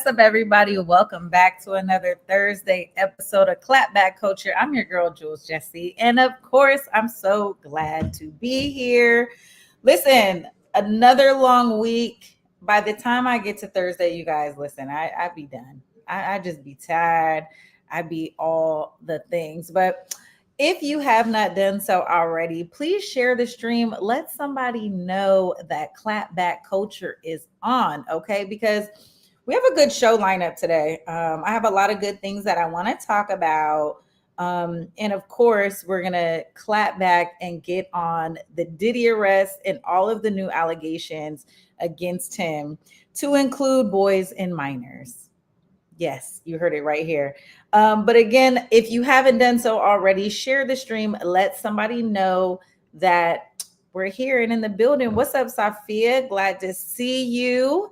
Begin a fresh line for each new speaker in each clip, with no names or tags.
What's up, everybody? Welcome back to another Thursday episode of Clapback Culture. I'm your girl, Jules Jessie. And of course, I'm so glad to be here. Listen, another long week. By the time I get to Thursday, you guys, listen, I be done. I just be tired. I be all the things. But if you have not done so already, please share the stream. Let somebody know that clapback culture is on, okay? Because we have a good show lineup today. I have a lot of good things that I want to talk about. And of course, we're going to clap back and get on the Diddy arrest and all of the new allegations against him, to include boys and minors. Yes, you heard it right here. But again, if you haven't done so already, share the stream. Let somebody know that we're here and in the building. What's up, Safia? Glad to see you.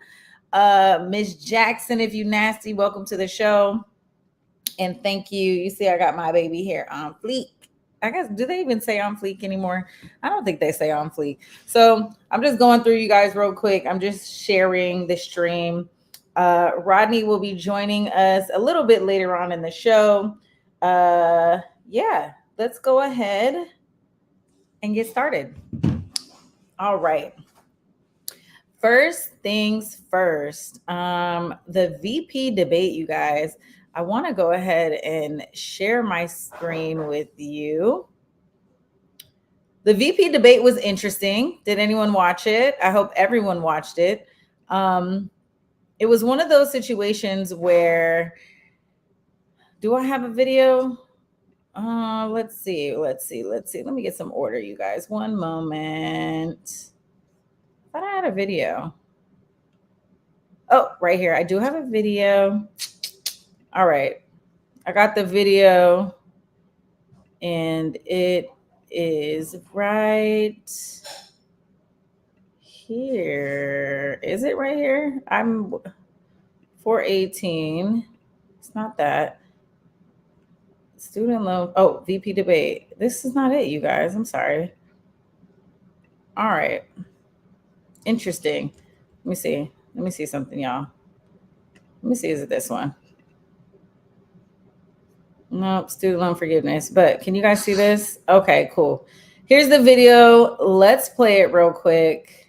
Miss Jackson, if you nasty, welcome to the show. And thank you. You see, I got my baby here on fleek. I guess, do they even say on fleek anymore? I don't think they say on fleek. So I'm just going through you guys real quick. I'm just sharing the stream. Rodney will be joining us a little bit later on in the show. Yeah, let's go ahead and get started. All right. First things first, the VP debate, you guys. I want to go ahead and share my screen with you. The VP debate was interesting. Did anyone watch it? I hope everyone watched it. It was one of those situations where, do I have a video? Let's see. Let me get some order, you guys. One moment. I thought I had a video. Oh, right here. I do have a video. All right. I got the video and it is right here. Is it right here? I'm 418. It's not that. Student loan. Oh, VP debate. This is not it, you guys. I'm sorry. All right. Interesting. Let me see. Let me see something, y'all. Let me see. Is it this one? Nope, student loan forgiveness. But can you guys see this? Okay, cool. Here's the video. Let's play it real quick.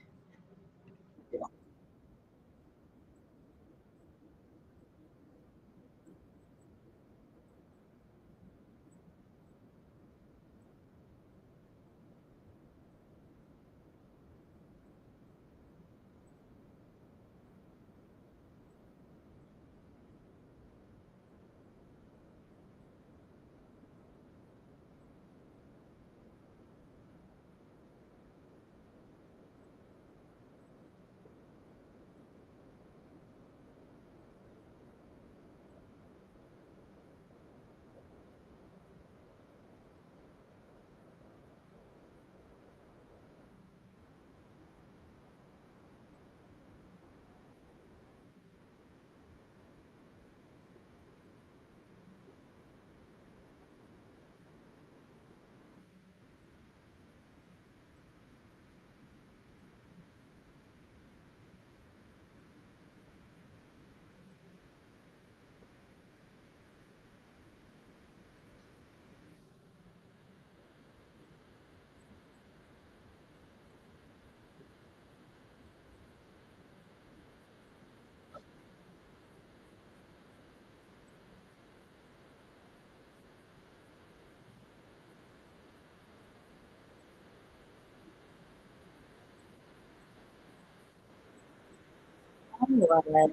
Alright.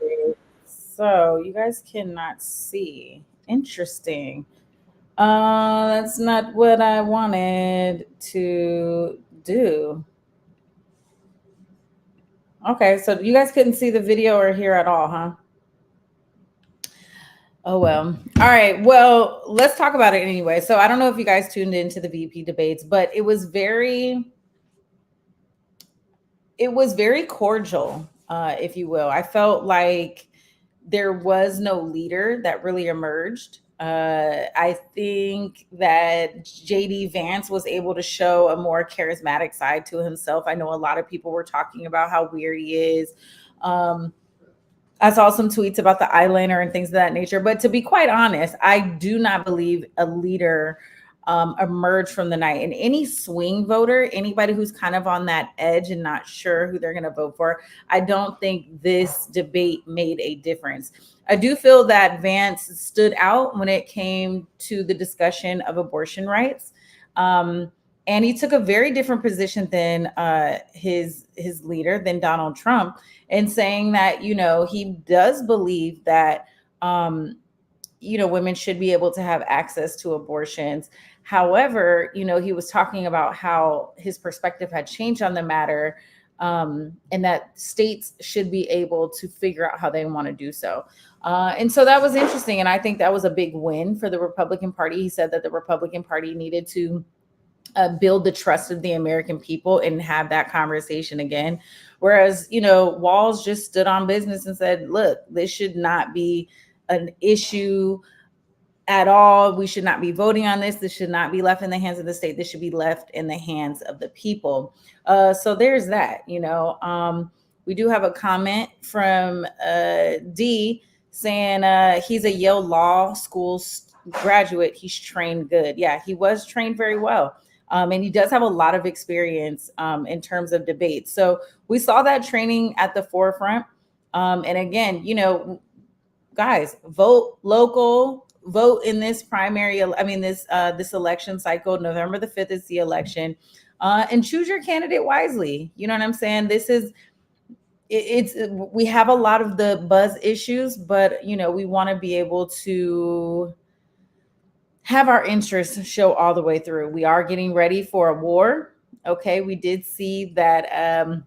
So you guys cannot see. Interesting. That's not what I wanted to do. Okay, so you guys couldn't see the video or hear at all, huh? Oh well. All right. Well, let's talk about it anyway. So I don't know if you guys tuned into the VP debates, but it was very cordial, if you will. I felt like there was no leader that really emerged. I think that JD Vance was able to show a more charismatic side to himself. I know a lot of people were talking about how weird he is. I saw some tweets about the eyeliner and things of that nature. But to be quite honest, I do not believe a leader emerged from the night. And any swing voter, anybody who's kind of on that edge and not sure who they're going to vote for, I don't think this debate made a difference. I do feel that Vance stood out when it came to the discussion of abortion rights. And he took a very different position than his leader, than Donald Trump, in saying that, he does believe that women should be able to have access to abortions. However, he was talking about how his perspective had changed on the matter, and that states should be able to figure out how they want to do so. And so that was interesting. And I think that was a big win for the Republican Party. He said that the Republican Party needed to build the trust of the American people and have that conversation again. Whereas, Walz just stood on business and said, look, this should not be an issue at all. We should not be voting on this. This should not be left in the hands of the state. This should be left in the hands of the people. So there's that. We do have a comment from D saying he's a Yale Law School graduate. He's trained good. Yeah, he was trained very well. And he does have a lot of experience in terms of debate. So we saw that training at the forefront. And again, guys, vote local, vote in this primary. I mean, this election cycle. November the 5th is the election, and choose your candidate wisely. You know what I'm saying? We have a lot of the buzz issues, but we want to be able to have our interests show all the way through. We are getting ready for a war. Okay, we did see that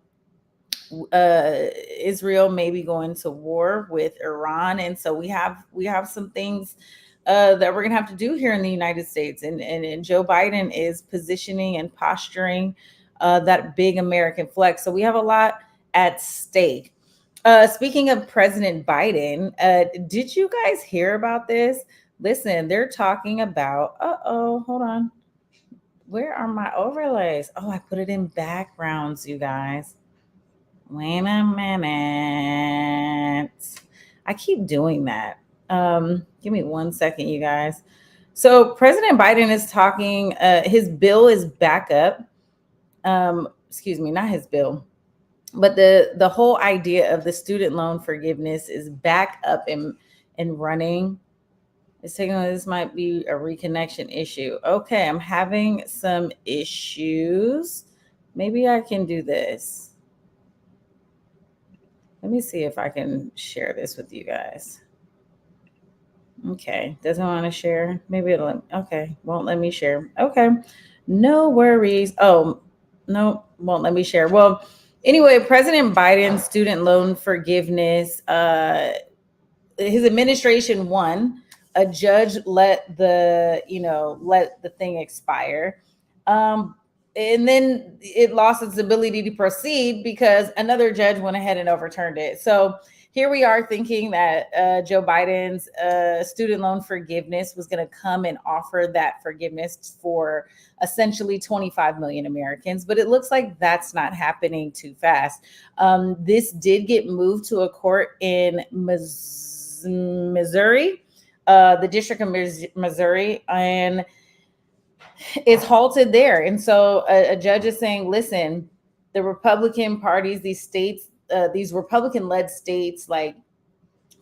Israel may be going to war with Iran, and so we have some things that we're gonna have to do here in the United States, and Joe Biden is positioning and posturing that big American flex. So we have a lot at stake. Speaking of President Biden, did you guys hear about this? Listen, they're talking about. Hold on. Where are my overlays? Oh, I put it in backgrounds, you guys. Wait a minute. I keep doing that. Give me 1 second, you guys. So President Biden is talking, his bill is back up. Excuse me, not his bill, but the whole idea of the student loan forgiveness is back up and running. It's taking, this might be a reconnection issue. Okay, I'm having some issues. Maybe I can do this. Let me see if I can share this with you guys. Okay, doesn't want to share. Maybe won't let me share. Okay, no worries. Oh, no, won't let me share. Well, anyway, President Biden's student loan forgiveness, his administration won. A judge let the thing expire. And then it lost its ability to proceed because another judge went ahead and overturned it. So here we are thinking that Joe Biden's student loan forgiveness was going to come and offer that forgiveness for essentially 25 million Americans. But it looks like that's not happening too fast. This did get moved to a court in Missouri, the District of Missouri, and it's halted there. And so a judge is saying, listen, the Republican parties, these states, these Republican-led states like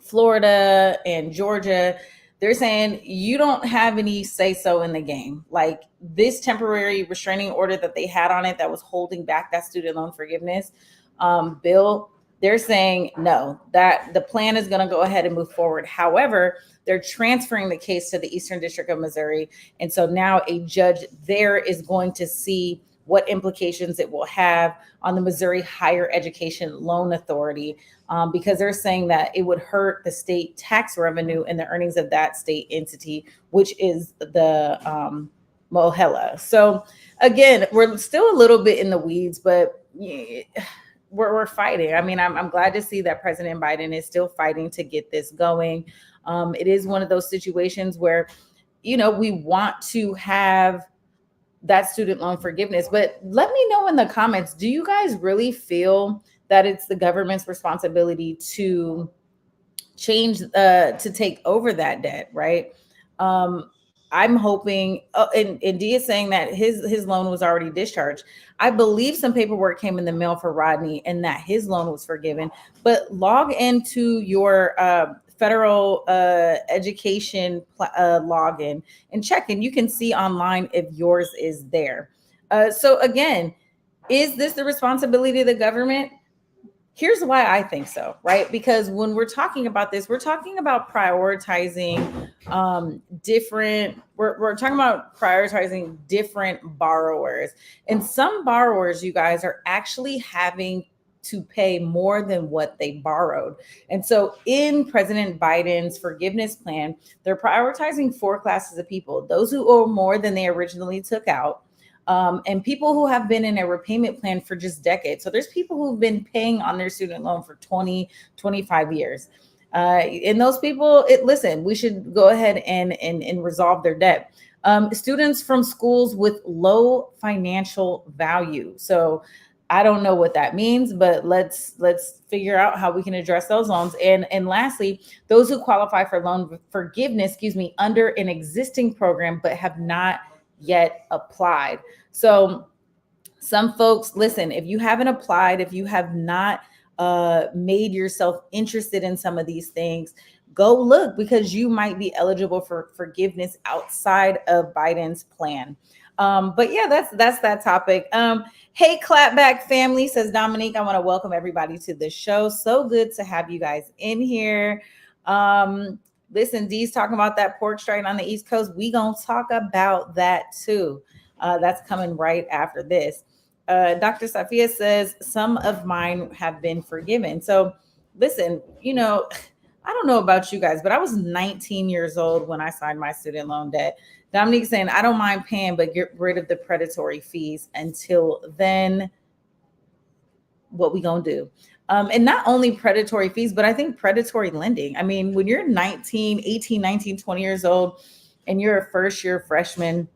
Florida and Georgia, they're saying you don't have any say-so in the game. Like this temporary restraining order that they had on it that was holding back that student loan forgiveness bill, they're saying no, that the plan is going to go ahead and move forward. However, they're transferring the case to the Eastern District of Missouri. And so now a judge there is going to see what implications it will have on the Missouri Higher Education Loan Authority, because they're saying that it would hurt the state tax revenue and the earnings of that state entity, which is the Mohela. So again, we're still a little bit in the weeds, but we're fighting. I mean, I'm glad to see that President Biden is still fighting to get this going. It is one of those situations where, we want to have that student loan forgiveness. But let me know in the comments, do you guys really feel that it's the government's responsibility to change to take over that debt, right? Um, I'm hoping, and D is saying that his loan was already discharged. I believe some paperwork came in the mail for Rodney and that his loan was forgiven. But log into your federal education login and check, and you can see online if yours is there. So again, is this the responsibility of the government? Here's why I think so, right? Because when we're talking about this, we're talking about prioritizing we're talking about prioritizing different borrowers. And some borrowers, you guys, are actually having to pay more than what they borrowed. And so in President Biden's forgiveness plan, they're prioritizing four classes of people: those who owe more than they originally took out, and people who have been in a repayment plan for just decades. So there's people who've been paying on their student loan for 20, 25 years. And those people, listen, we should go ahead and resolve their debt. Students from schools with low financial value. So I don't know what that means, but let's figure out how we can address those loans. And lastly, those who qualify for loan forgiveness, under an existing program but have not yet applied. So some folks, listen, if you haven't applied, if you have not made yourself interested in some of these things, go look, because you might be eligible for forgiveness outside of Biden's plan. But yeah, that's that topic. Hey, Clapback family, says Dominique. I want to welcome everybody to the show. So good to have you guys in here. Listen, Dee's talking about that pork strike on the East Coast. We gonna talk about that too. That's coming right after this. Dr. Safia says some of mine have been forgiven. So listen, I don't know about you guys, but I was 19 years old when I signed my student loan debt. Dominique saying, I don't mind paying, but get rid of the predatory fees. Until then, what we gonna do? And not only predatory fees, but I think predatory lending. I mean, when you're 18, 19, 20 years old and you're a first year freshman,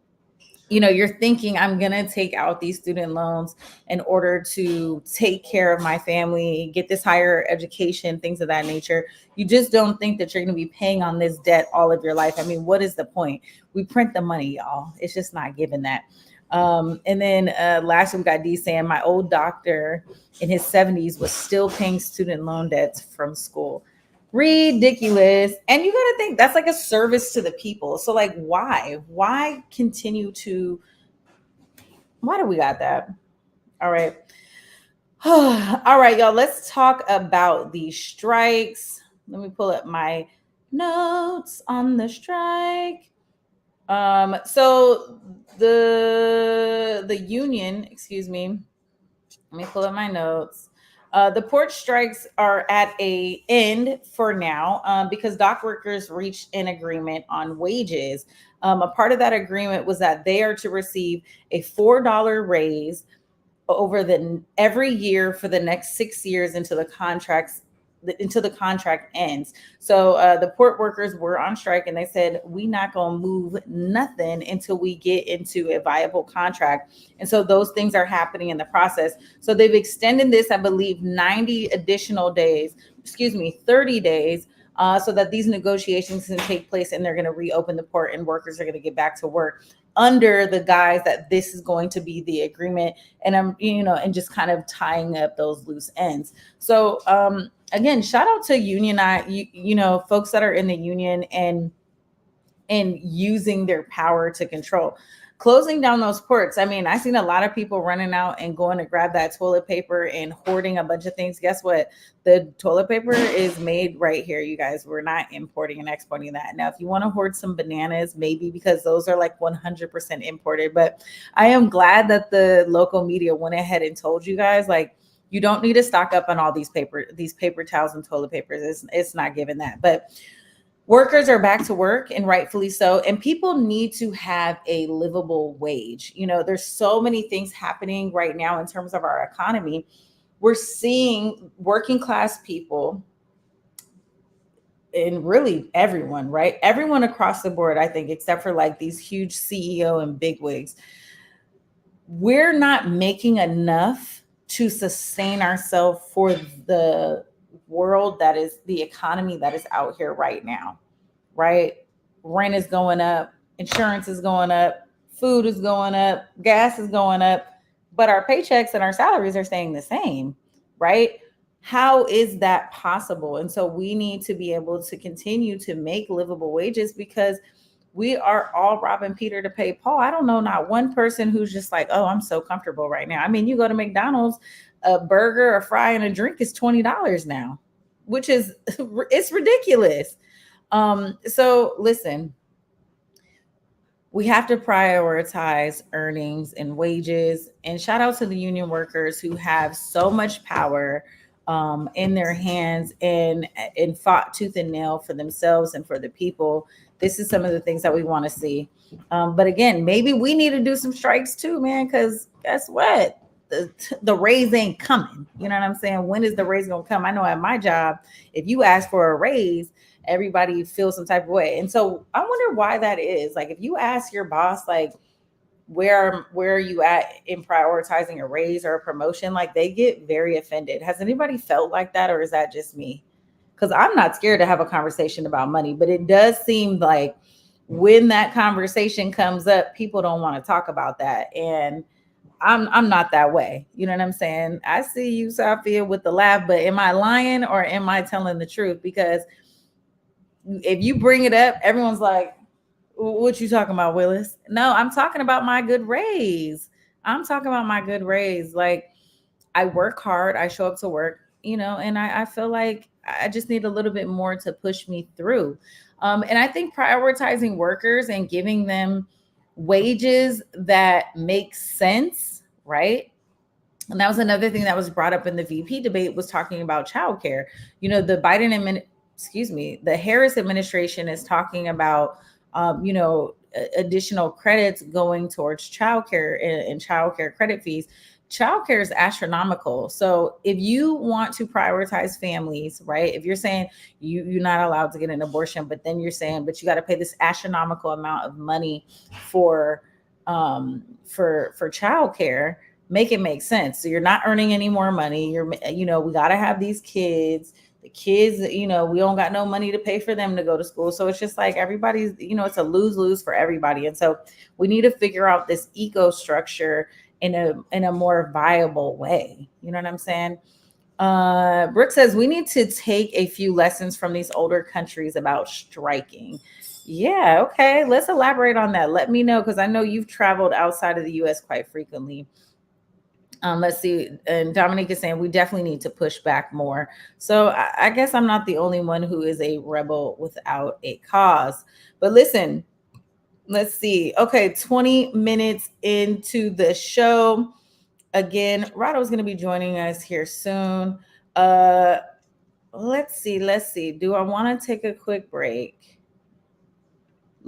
you're thinking, I'm going to take out these student loans in order to take care of my family, get this higher education, things of that nature. You just don't think that you're going to be paying on this debt all of your life. I mean, what is the point? We print the money, y'all. It's just not given that. And then last week, we got D saying my old doctor in his 70s was still paying student loan debts from school. Ridiculous. And you got to think that's like a service to the people. So like, why continue to, why do we got that? All right. All right, y'all, let's talk about the strikes. Let me pull up my notes on the strike. So the union, excuse me, let me pull up my notes. The port strikes are at a end for now because dock workers reached an agreement on wages. A part of that agreement was that they are to receive a $4 raise over every year for the next 6 years until the contract ends. So the port workers were on strike and they said, we not gonna move nothing until we get into a viable contract. And so those things are happening in the process. So they've extended this, I believe, 30 days, so that these negotiations can take place and they're going to reopen the port and workers are going to get back to work under the guise that this is going to be the agreement. And and just kind of tying up those loose ends. So again, shout out to folks that are in the union and using their power to control. Closing down those ports. I mean, I've seen a lot of people running out and going to grab that toilet paper and hoarding a bunch of things. Guess what? The toilet paper is made right here, you guys. We're not importing and exporting that. Now, if you want to hoard some bananas, maybe, because those are like 100% imported. But I am glad that the local media went ahead and told you guys, like, you don't need to stock up on all these paper towels and toilet papers. It's not given that. But workers are back to work, and rightfully so. And people need to have a livable wage. There's so many things happening right now in terms of our economy. We're seeing working class people, and really everyone, right? Everyone across the board, I think, except for like these huge CEO and bigwigs. We're not making enough to sustain ourselves for the world that is the economy that is out here right now, right? Rent is going up, insurance is going up, food is going up, gas is going up, but our paychecks and our salaries are staying the same, right? How is that possible? And so we need to be able to continue to make livable wages, because we are all robbing Peter to pay Paul. I don't know not one person who's just like, oh, I'm so comfortable right now. I mean, you go to McDonald's, a burger, a fry, and a drink is $20 now, which is it's ridiculous. So listen, we have to prioritize earnings and wages. And shout out to the union workers who have so much power in their hands and fought tooth and nail for themselves and for the people. This is some of the things that we want to see. But again, maybe we need to do some strikes too, man, because guess what? The raise ain't coming. You know what I'm saying? When is the raise going to come? I know at my job, if you ask for a raise, everybody feels some type of way. And so I wonder why that is. Like, if you ask your boss, like, where are you at in prioritizing a raise or a promotion, like, they get very offended. Has anybody felt like that, or is that just me? Because I'm not scared to have a conversation about money, but it does seem like when that conversation comes up, people don't want to talk about that. And I'm not that way. You know what I'm saying? I see you, Sophia, with the laugh, but am I lying or am I telling the truth? Because if you bring it up, everyone's like, what you talking about, Willis? No, I'm talking about my good raise. I'm talking about my good raise. Like, I work hard. I show up to work, and I feel like I just need a little bit more to push me through. And I think prioritizing workers and giving them wages that make sense, right? And that was another thing that was brought up in the VP debate, was talking about childcare. The Harris administration is talking about, additional credits going towards childcare and childcare credit fees. Childcare is astronomical. So if you want to prioritize families, right? If you're saying you're not allowed to get an abortion, but then you're saying, but you got to pay this astronomical amount of money for childcare, make it make sense. So you're not earning any more money. We got to have these kids. The kids, we don't got no money to pay for them to go to school. So it's just like everybody's, it's a lose-lose for everybody. And so we need to figure out this eco structure in a more viable way. You know what I'm saying? Brooke says we need to take a few lessons from these older countries about striking. Yeah, okay. Let's elaborate on that. Let me know, because I know you've traveled outside of the US quite frequently. Let's see. And Dominique is saying we definitely need to push back more. So I guess I'm not the only one who is a rebel without a cause. But listen, let's see. Okay, 20 minutes into the show. Again, Rado is going to be joining us here soon. Let's see. Do I want to take a quick break?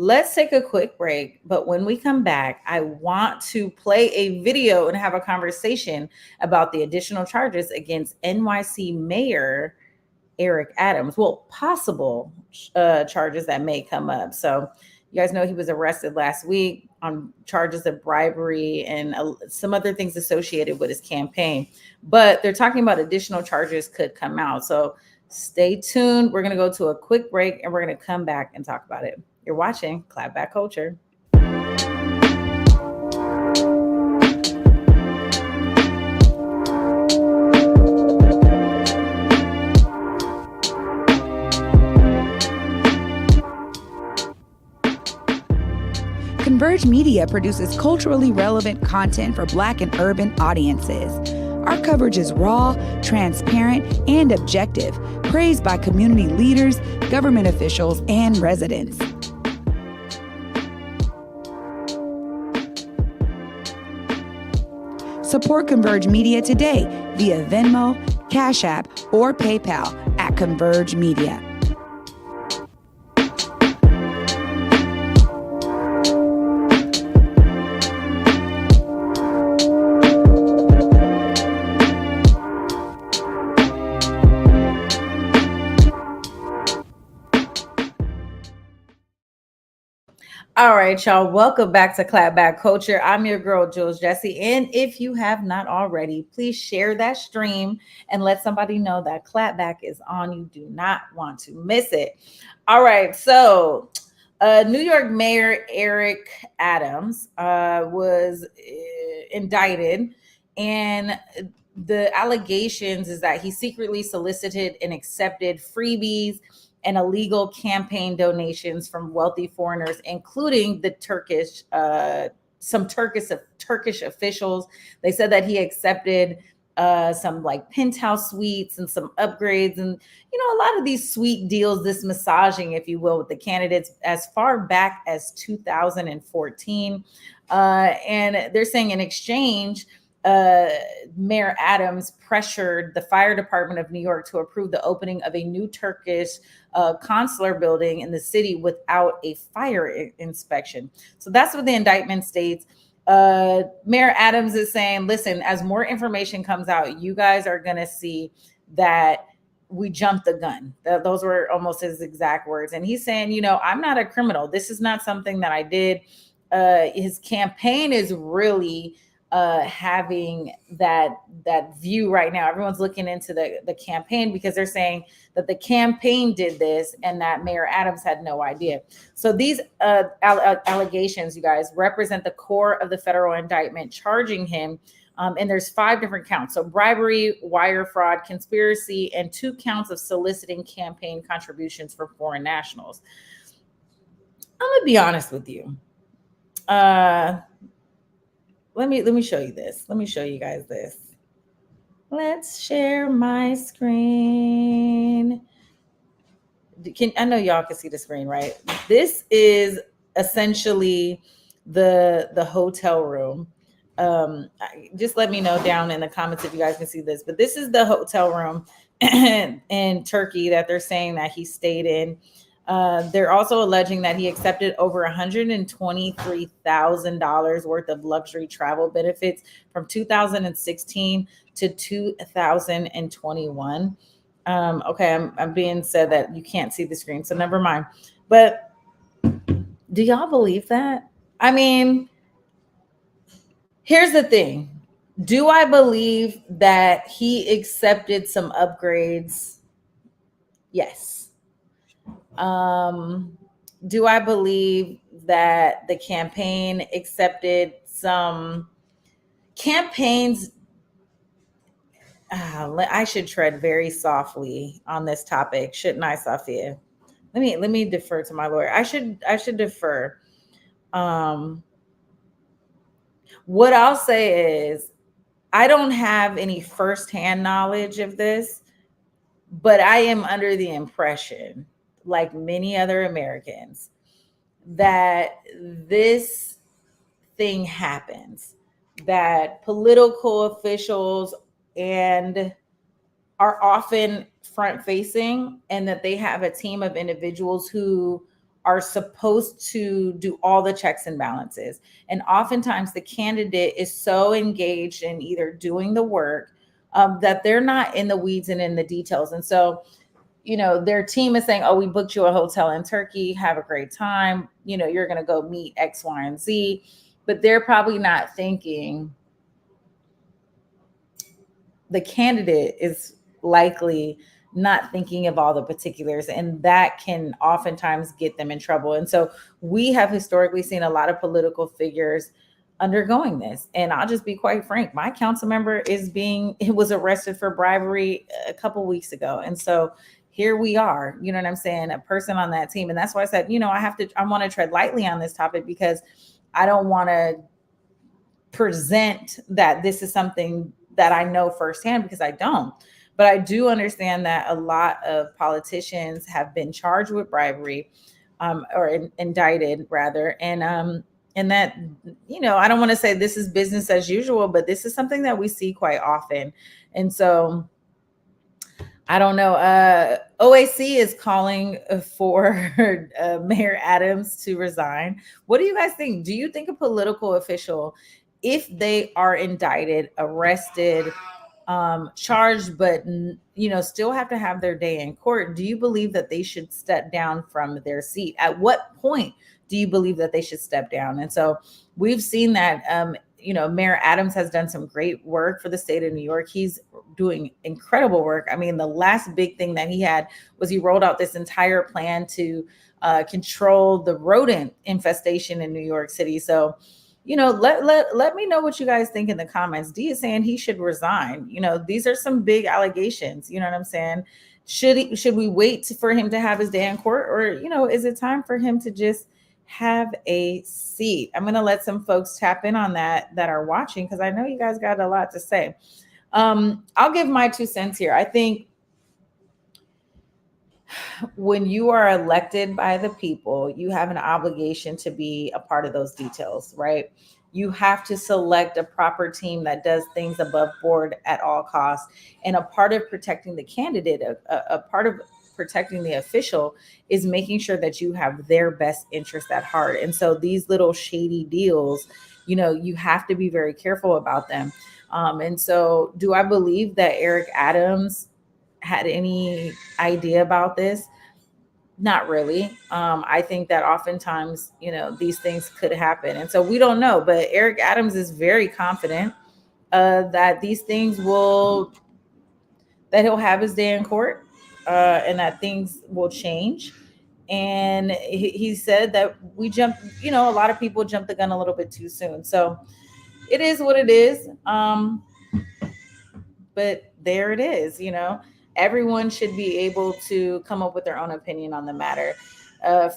Let's take a quick break, but when we come back, I want to play a video and have a conversation about the additional charges against NYC Mayor Eric Adams. Well, possible charges that may come up. So you guys know he was arrested last week on charges of bribery and some other things associated with his campaign. But they're talking about additional charges could come out. So stay tuned. We're going to go to a quick break and we're going to come back and talk about it. You're watching Clapback Culture.
Converge Media produces culturally relevant content for Black and urban audiences. Our coverage is raw, transparent, and objective, praised by community leaders, government officials, and residents. Support Converge Media today via Venmo, Cash App, or PayPal at Converge Media.
All right, y'all. Welcome back to Clapback Culture. I'm your girl, Jules Jesse. And if you have not already, please share that stream and let somebody know that Clapback is on. You do not want to miss it. All right. So, New York Mayor Eric Adams was indicted, and the allegations is that he secretly solicited and accepted freebies and illegal campaign donations from wealthy foreigners, including the some Turkish officials. They said that he accepted some like penthouse suites and some upgrades, and a lot of these sweet deals, this massaging, if you will, with the candidates as far back as 2014. And they're saying in exchange, uh, Mayor Adams pressured the fire department of New York to approve the opening of a new Turkish consular building in the city without a fire inspection. So that's what the indictment states. Mayor Adams is saying, listen, as more information comes out, you guys are going to see that we jumped the gun. Those were almost his exact words. And he's saying, I'm not a criminal. This is not something that I did. His campaign is really having that view right now. Everyone's looking into the campaign because they're saying that the campaign did this and that Mayor Adams had no idea. So these allegations, you guys, represent the core of the federal indictment charging him. And there's 5 different counts. So bribery, wire fraud, conspiracy, and 2 counts of soliciting campaign contributions for foreign nationals. I'm gonna be honest with you. Let me show you this. Let me show you guys this. Let's share my screen. I know y'all can see the screen, right? This is essentially the hotel room. Just let me know down in the comments if you guys can see this. But this is the hotel room in Turkey that they're saying that he stayed in. They're also alleging that he accepted over $123,000 worth of luxury travel benefits from 2016 to 2021. Okay, I'm being said that you can't see the screen, so never mind. But do y'all believe that? I mean, here's the thing. Do I believe that he accepted some upgrades? Yes. Do I believe that the campaign accepted some campaigns? I should tread very softly on this topic, shouldn't I, Safia? Let me defer to my lawyer. I should defer. What I'll say is I don't have any firsthand knowledge of this, but I am under the impression, like many other Americans, that this thing happens, that political officials and are often front facing, and that they have a team of individuals who are supposed to do all the checks and balances. And oftentimes the candidate is so engaged in either doing the work that they're not in the weeds and in the details. And so, their team is saying, oh, we booked you a hotel in Turkey. Have a great time. You're going to go meet X, Y, and Z. But they're probably not thinking the candidate is likely not thinking of all the particulars, and that can oftentimes get them in trouble. And so we have historically seen a lot of political figures undergoing this. And I'll just be quite frank, my council member was arrested for bribery a couple weeks ago. And so here we are, you know what I'm saying, a person on that team. And that's why I said, I want to tread lightly on this topic, because I don't want to present that this is something that I know firsthand, because I don't. But I do understand that a lot of politicians have been charged with bribery, or indicted rather. And that, I don't want to say this is business as usual, but this is something that we see quite often. And so I don't know. OAC is calling for Mayor Adams to resign. What do you guys think? Do you think a political official, if they are indicted, arrested, charged, but still have to have their day in court, do you believe that they should step down from their seat? At what point do you believe that they should step down? And so we've seen that, Mayor Adams has done some great work for the state of New York. He's doing incredible work. I mean, the last big thing that he had was he rolled out this entire plan to control the rodent infestation in New York City. So, let me know what you guys think in the comments. D is saying he should resign. These are some big allegations. You know what I'm saying? Should we wait for him to have his day in court, or is it time for him to just have a seat? I'm gonna let some folks tap in on that are watching, because I know you guys got a lot to say. I'll give my 2 cents here. I think when you are elected by the people, you have an obligation to be a part of those details, right? You have to select a proper team that does things above board at all costs. And a part of protecting the candidate, a part of protecting the official, is making sure that you have their best interest at heart. And so these little shady deals, you have to be very careful about them. And so do I believe that Eric Adams had any idea about this? Not really. I think that oftentimes, these things could happen. And so we don't know. But Eric Adams is very confident that these things that he'll have his day in court, and that things will change. And he said that we jumped, a lot of people jumped the gun a little bit too soon. So it is what it is. But there it is. Everyone should be able to come up with their own opinion on the matter.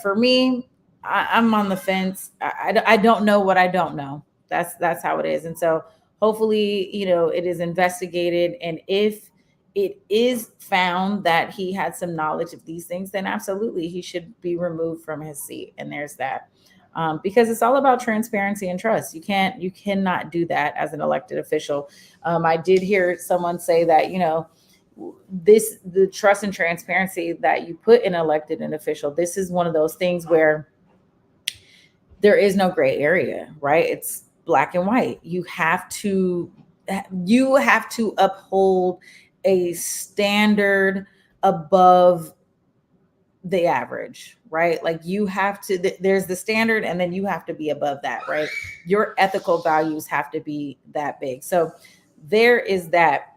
For me, I'm on the fence. I don't know what I don't know. That's how it is. And so hopefully, it is investigated. And if it is found that he had some knowledge of these things, then absolutely he should be removed from his seat. And there's that. Because it's all about transparency and trust. You cannot do that as an elected official. I did hear someone say that, the trust and transparency that you put in elected an official, this is one of those things where there is no gray area, right? It's black and white. You have to uphold a standard above the average, right? Like you have to, there's the standard, and then you have to be above that, right? Your ethical values have to be that big. So there is that.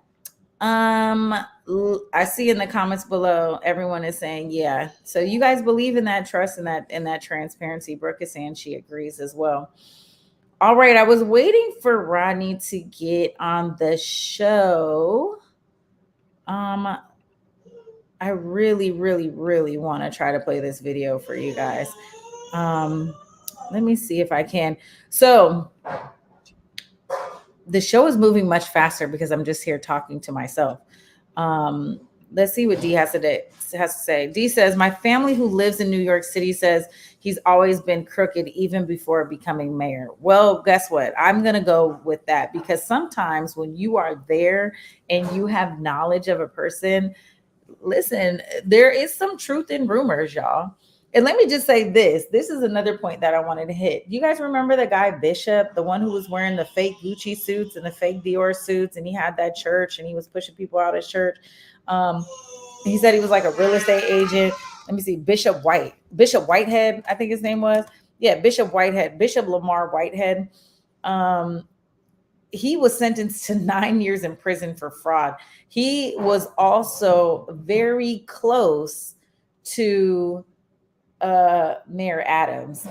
I see in the comments below, everyone is saying, yeah. So you guys believe in that trust and that transparency. Brooke is saying she agrees as well. All right. I was waiting for Rodney to get on the show. I really, really, really want to try to play this video for you guys. Let me see if I can. So the show is moving much faster because I'm just here talking to myself. Let's see what D has to say. D says, my family who lives in New York City says he's always been crooked even before becoming mayor. Well, guess what? I'm going to go with that, because sometimes when you are there and you have knowledge of a person, listen, there is some truth in rumors, y'all. And let me just say this. This is another point that I wanted to hit. You guys remember the guy Bishop, the one who was wearing the fake Gucci suits and the fake Dior suits, and he had that church and he was pushing people out of church. He said he was like a real estate agent. Let me see, Bishop Whitehead, I think his name was. Yeah, Bishop Lamar Whitehead. He was sentenced to 9 years in prison for fraud. He was also very close to Mayor Adams.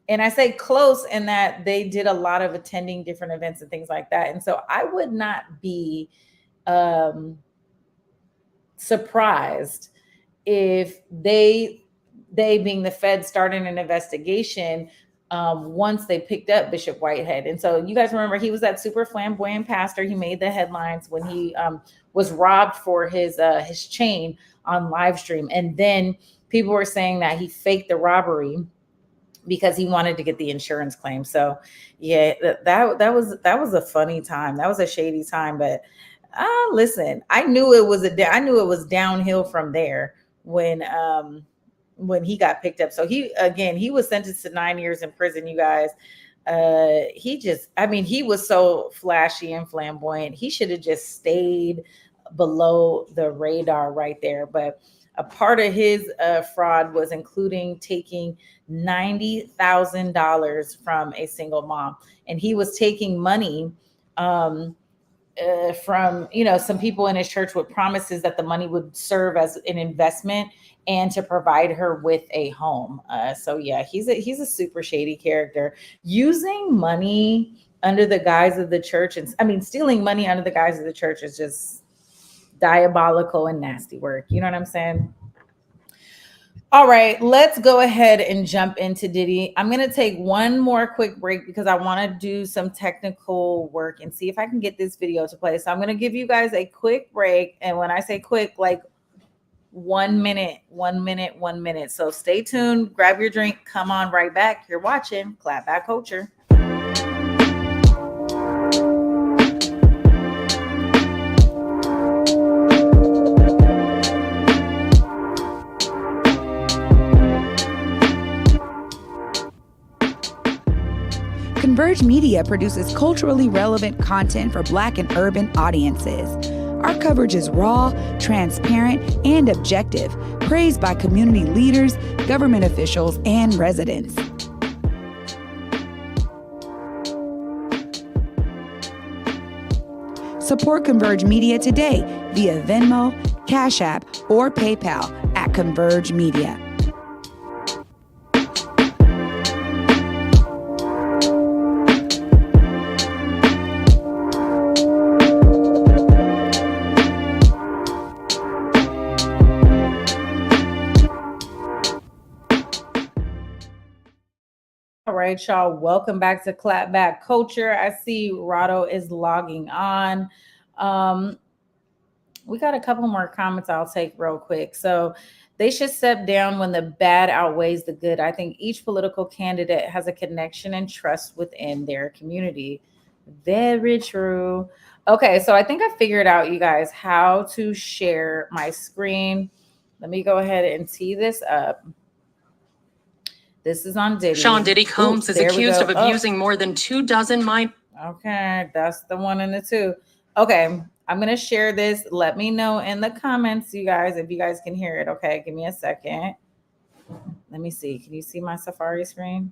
And I say close in that they did a lot of attending different events and things like that. And so I would not be surprised if they being the Fed starting an investigation once they picked up Bishop Whitehead. And so you guys remember he was that super flamboyant pastor. He made the headlines when he was robbed for his chain on live stream. And then people were saying that he faked the robbery because he wanted to get the insurance claim. So yeah, that was a funny time. That was a shady time. But listen, I knew it was downhill from there when he got picked up. So he was sentenced to 9 years in prison, you guys. He was so flashy and flamboyant. He should have just stayed below the radar right there. But A part of his fraud was including taking $90,000 from a single mom, and he was taking money from some people in his church with promises that the money would serve as an investment and to provide her with a home. So yeah, he's a super shady character, using money under the guise of the church, and I mean stealing money under the guise of the church is just diabolical and nasty work. You know what I'm saying? All right, let's go ahead and jump into Diddy. I'm going to take one more quick break because I want to do some technical work and see if I can get this video to play. So I'm going to give you guys a quick break. And when I say quick, like 1 minute, 1 minute, 1 minute. So stay tuned, grab your drink, come on right back. You're watching Clapback Culture.
Converge Media produces culturally relevant content for Black and urban audiences. Our coverage is raw, transparent, and objective, praised by community leaders, government officials, and residents. Support Converge Media today via Venmo, Cash App, or PayPal at Converge Media.
All right, y'all. Welcome back to Clapback Culture. I see Rado is logging on. We got a couple more comments I'll take real quick. So they should step down when the bad outweighs the good. I think each political candidate has a connection and trust within their community. Very true. Okay, so I think I figured out, you guys, how to share my screen. Let me go ahead and tee this up. This is on Diddy.
Sean Diddy Combs is accused of abusing more than 24 minors.
Okay, that's the one and the two. Okay, I'm going to share this. Let me know in the comments, you guys, if you guys can hear it. Okay, give me a second. Let me see. Can you see my Safari screen?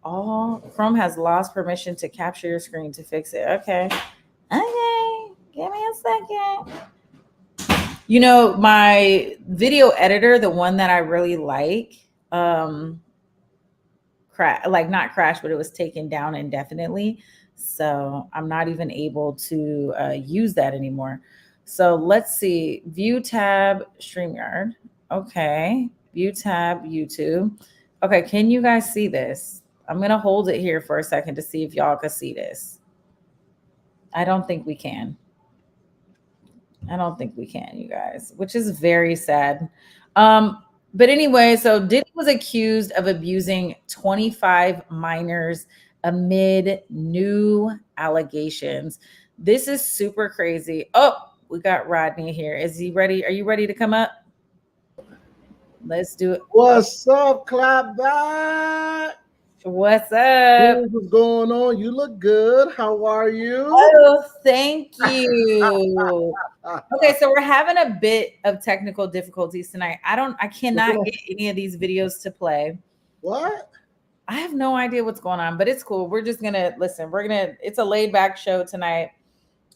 Oh, Chrome has lost permission to capture your screen to fix it. Okay. Okay, give me a second. You know, my video editor, the one that I really like, not crashed, but it was taken down indefinitely. So I'm not even able to use that anymore. So let's see. View tab, StreamYard. Okay. View tab, YouTube. Okay. Can you guys see this? I'm going to hold it here for a second to see if y'all can see this. I don't think we can. You guys, which is very sad. But anyway, so Diddy was accused of abusing 25 minors amid new allegations. This is super crazy. Oh, we got Rodney here. Is he ready? Are you ready to come up? Let's do it.
What's up, Clapback?
What's up?
What's going on? You look good. How are you?
Oh, thank you. Okay, so we're having a bit of technical difficulties tonight. I cannot get any of these videos to play.
What?
I have no idea what's going on, but it's cool. We're just gonna listen. It's a laid back show tonight.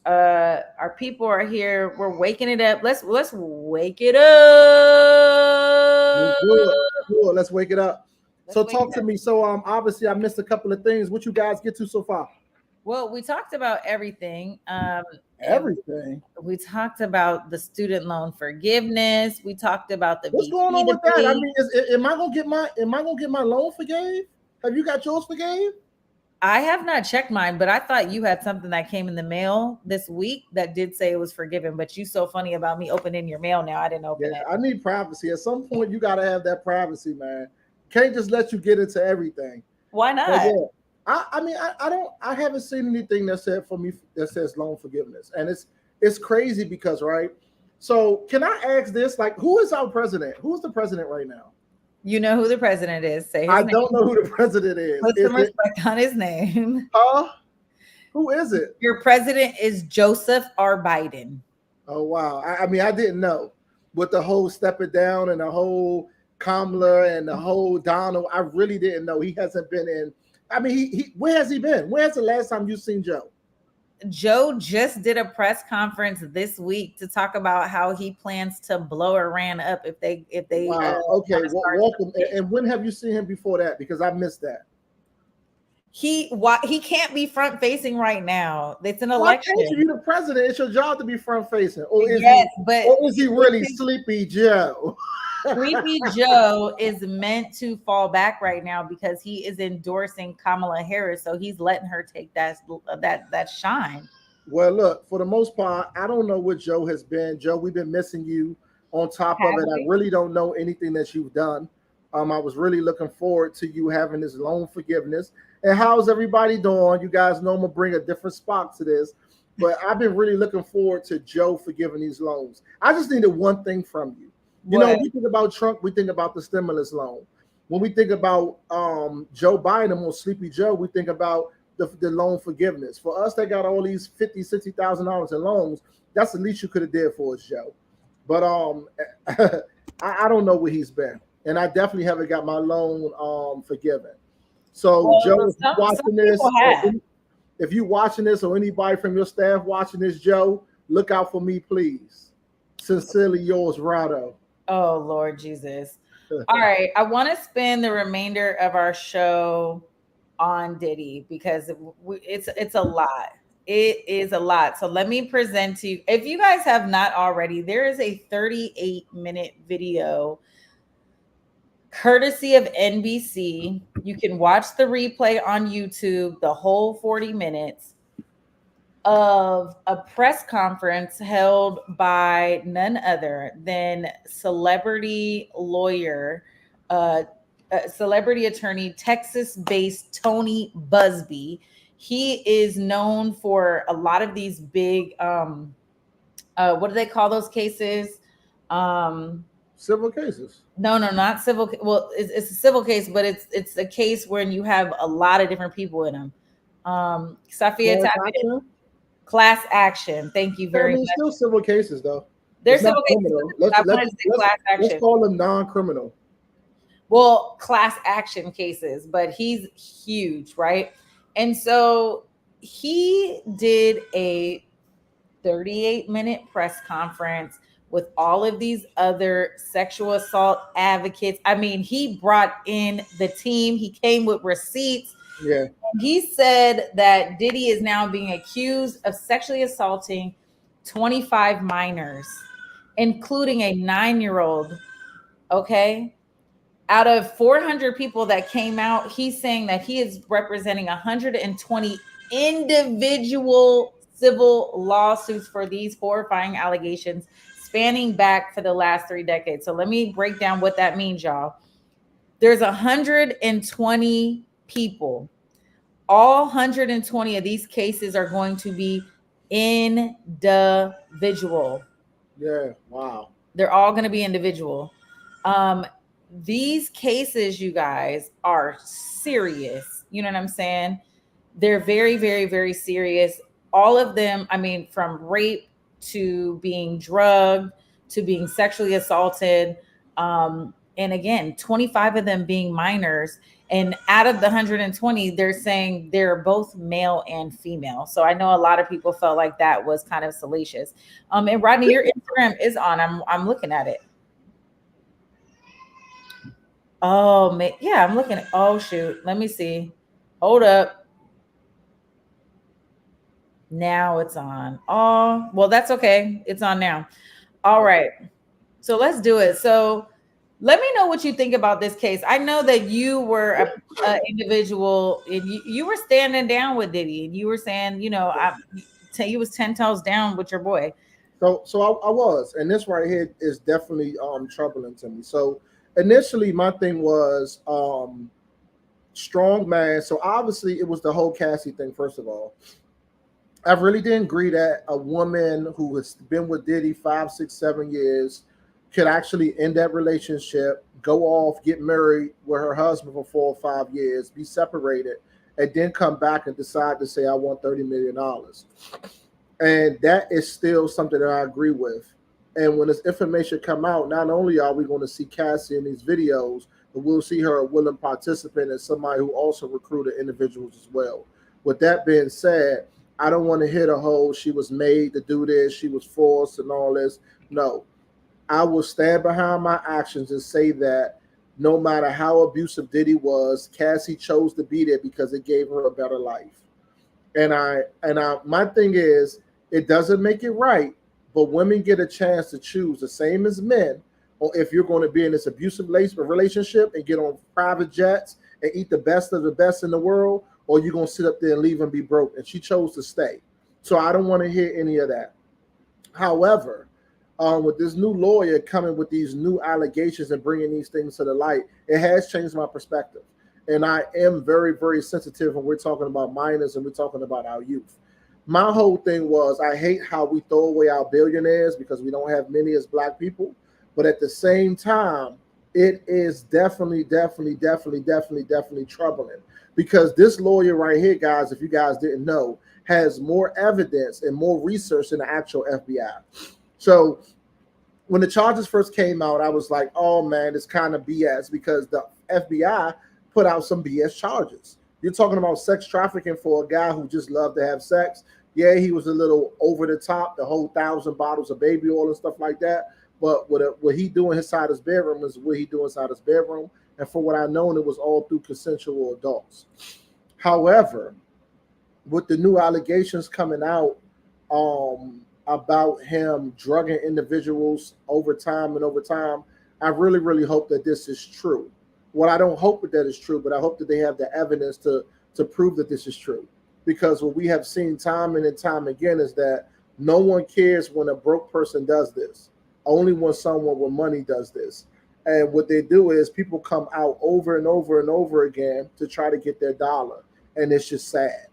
Our people are here. We're waking it up. Let's wake it up.
Cool. Let's wake it up. So talk to me. So obviously I missed a couple of things. What you guys get to so far?
Well, we talked about everything.
Everything.
We talked about the student loan forgiveness. We talked about the
what's going on with that? I mean, am I gonna get my loan forgave? Have you got yours forgave?
I have not checked mine, but I thought you had something that came in the mail this week that did say it was forgiven. But you so funny about me opening your mail now. I didn't open it.
I need privacy. At some point, you gotta have that privacy, man. Can't just let you get into everything.
Why not?
I haven't seen anything that says loan forgiveness. And it's crazy because, right? So can I ask this? Like, who is our president? Who's the president right now?
You know who the president is. Say his
name.
I
don't know who the president is.
Put some respect on his name.
Who is it?
Your president is Joseph R. Biden.
Oh, wow. I didn't know. with the whole Step It Down and the whole Kamala and the whole Donald. I really didn't know he hasn't been in. I mean, he where has he been? Where's the last time you seen Joe?
Joe just did a press conference this week to talk about how he plans to blow Iran up if they
Wow. Okay. Welcome. And when have you seen him before that? Because I missed that.
He can't be front facing right now. It's an election.
Why can't you? You're the president. It's your job to be front facing. Or is he really Sleepy Joe?
Sleepy Joe is meant to fall back right now because he is endorsing Kamala Harris, so he's letting her take that shine.
Well, look, for the most part, I don't know what Joe has been. Joe, we've been missing you. On top of it, I really don't know anything that you've done. I was really looking forward to you having this loan forgiveness. And how's everybody doing? You guys know I'm gonna bring a different spot to this, but I've been really looking forward to Joe forgiving these loans. I just needed one thing from you. You know, when we think about Trump, we think about the stimulus loan. When we think about Joe Biden or Sleepy Joe, we think about the loan forgiveness. For us that got all these $50,000, $60,000 in loans, that's the least you could have did for us, Joe. But I don't know where he's been, and I definitely haven't got my loan forgiven. So Joe, if you're watching this or anybody from your staff watching this, Joe, look out for me, please. Sincerely yours, Rado.
Oh, Lord Jesus. All right. I want to spend the remainder of our show on Diddy because it's a lot. It is a lot. So let me present to you. If you guys have not already, there is a 38-minute video courtesy of NBC. You can watch the replay on YouTube, the whole 40 minutes of a press conference held by none other than celebrity lawyer, celebrity attorney, Texas-based Tony Busby. He is known for a lot of these big, what do they call those cases?
Civil cases.
No, not civil. Well, it's a civil case, but it's a case when you have a lot of different people in them. Safia Tapia. Class action. Thank you very much.
Still civil cases, though.
They're civil cases.
Let's call them non-criminal.
Well, class action cases, but he's huge, right? And so he did a 38-minute press conference with all of these other sexual assault advocates. I mean, he brought in the team. He came with receipts.
Yeah.
He said that Diddy is now being accused of sexually assaulting 25 minors, including a 9-year-old. Okay. Out of 400 people that came out, he's saying that he is representing 120 individual civil lawsuits for these horrifying allegations spanning back for the last 3 decades. So let me break down what that means, y'all. There's 120 people. All 120 of these cases are going to be individual.
Yeah, wow.
They're all going to be individual. These cases, you guys, are serious. You know what I'm saying? They're very, very, very serious. All of them, I mean, from rape to being drugged to being sexually assaulted. And again, 25 of them being minors. And out of the 120, they're saying they're both male and female. So I know a lot of people felt like that was kind of salacious. And Rodney, your Instagram is on. I'm looking at it. Oh, man. Yeah, I'm looking at. Oh, shoot. Let me see. Hold up. Now it's on. Oh, well, that's okay. It's on now. All right. So let's do it. So let me know what you think about this case. I know that you were an individual and you were standing down with Diddy and you were saying, you know, you was 10 toes down with your boy.
So I was, and this right here is definitely troubling to me. So initially my thing was strong man. So obviously it was the whole Cassie thing, first of all. I really didn't agree that a woman who has been with Diddy 5, 6, 7 years could actually end that relationship, go off, get married with her husband for 4 or 5 years, be separated, and then come back and decide to say, I want $30 million. And that is still something that I agree with. And when this information come out, not only are we going to see Cassie in these videos, but we'll see her a willing participant and somebody who also recruited individuals as well. With that being said, I don't want to hit a whole she was made to do this, she was forced and all this. No, I will stand behind my actions and say that no matter how abusive Diddy was, Cassie chose to be there because it gave her a better life. And my thing is, it doesn't make it right, but women get a chance to choose the same as men, or if you're going to be in this abusive relationship and get on private jets and eat the best of the best in the world, or you're going to sit up there and leave and be broke. And she chose to stay. So I don't want to hear any of that. However, with this new lawyer coming with these new allegations and bringing these things to the light, it has changed my perspective. And I am very, very sensitive when we're talking about minors and we're talking about our youth. My whole thing was, I hate how we throw away our billionaires because we don't have many as Black people. But at the same time, it is definitely troubling, because this lawyer right here, guys, if you guys didn't know, has more evidence and more research than the actual FBI. So when the charges first came out, I was like, oh man, it's kind of BS, because the FBI put out some BS charges. You're talking about sex trafficking for a guy who just loved to have sex. Yeah, he was a little over the top, the whole 1,000 bottles of baby oil and stuff like that. But what he do inside his bedroom is what he do inside his bedroom. And for what I know, it was all through consensual adults. However, with the new allegations coming out about him drugging individuals over time, I really, really hope that this is true. Well, I don't hope that is true, but I hope that they have the evidence to prove that this is true. Because what we have seen time and time again is that no one cares when a broke person does this. Only when someone with money does this. And what they do is people come out over and over again to try to get their dollar. And it's just sad.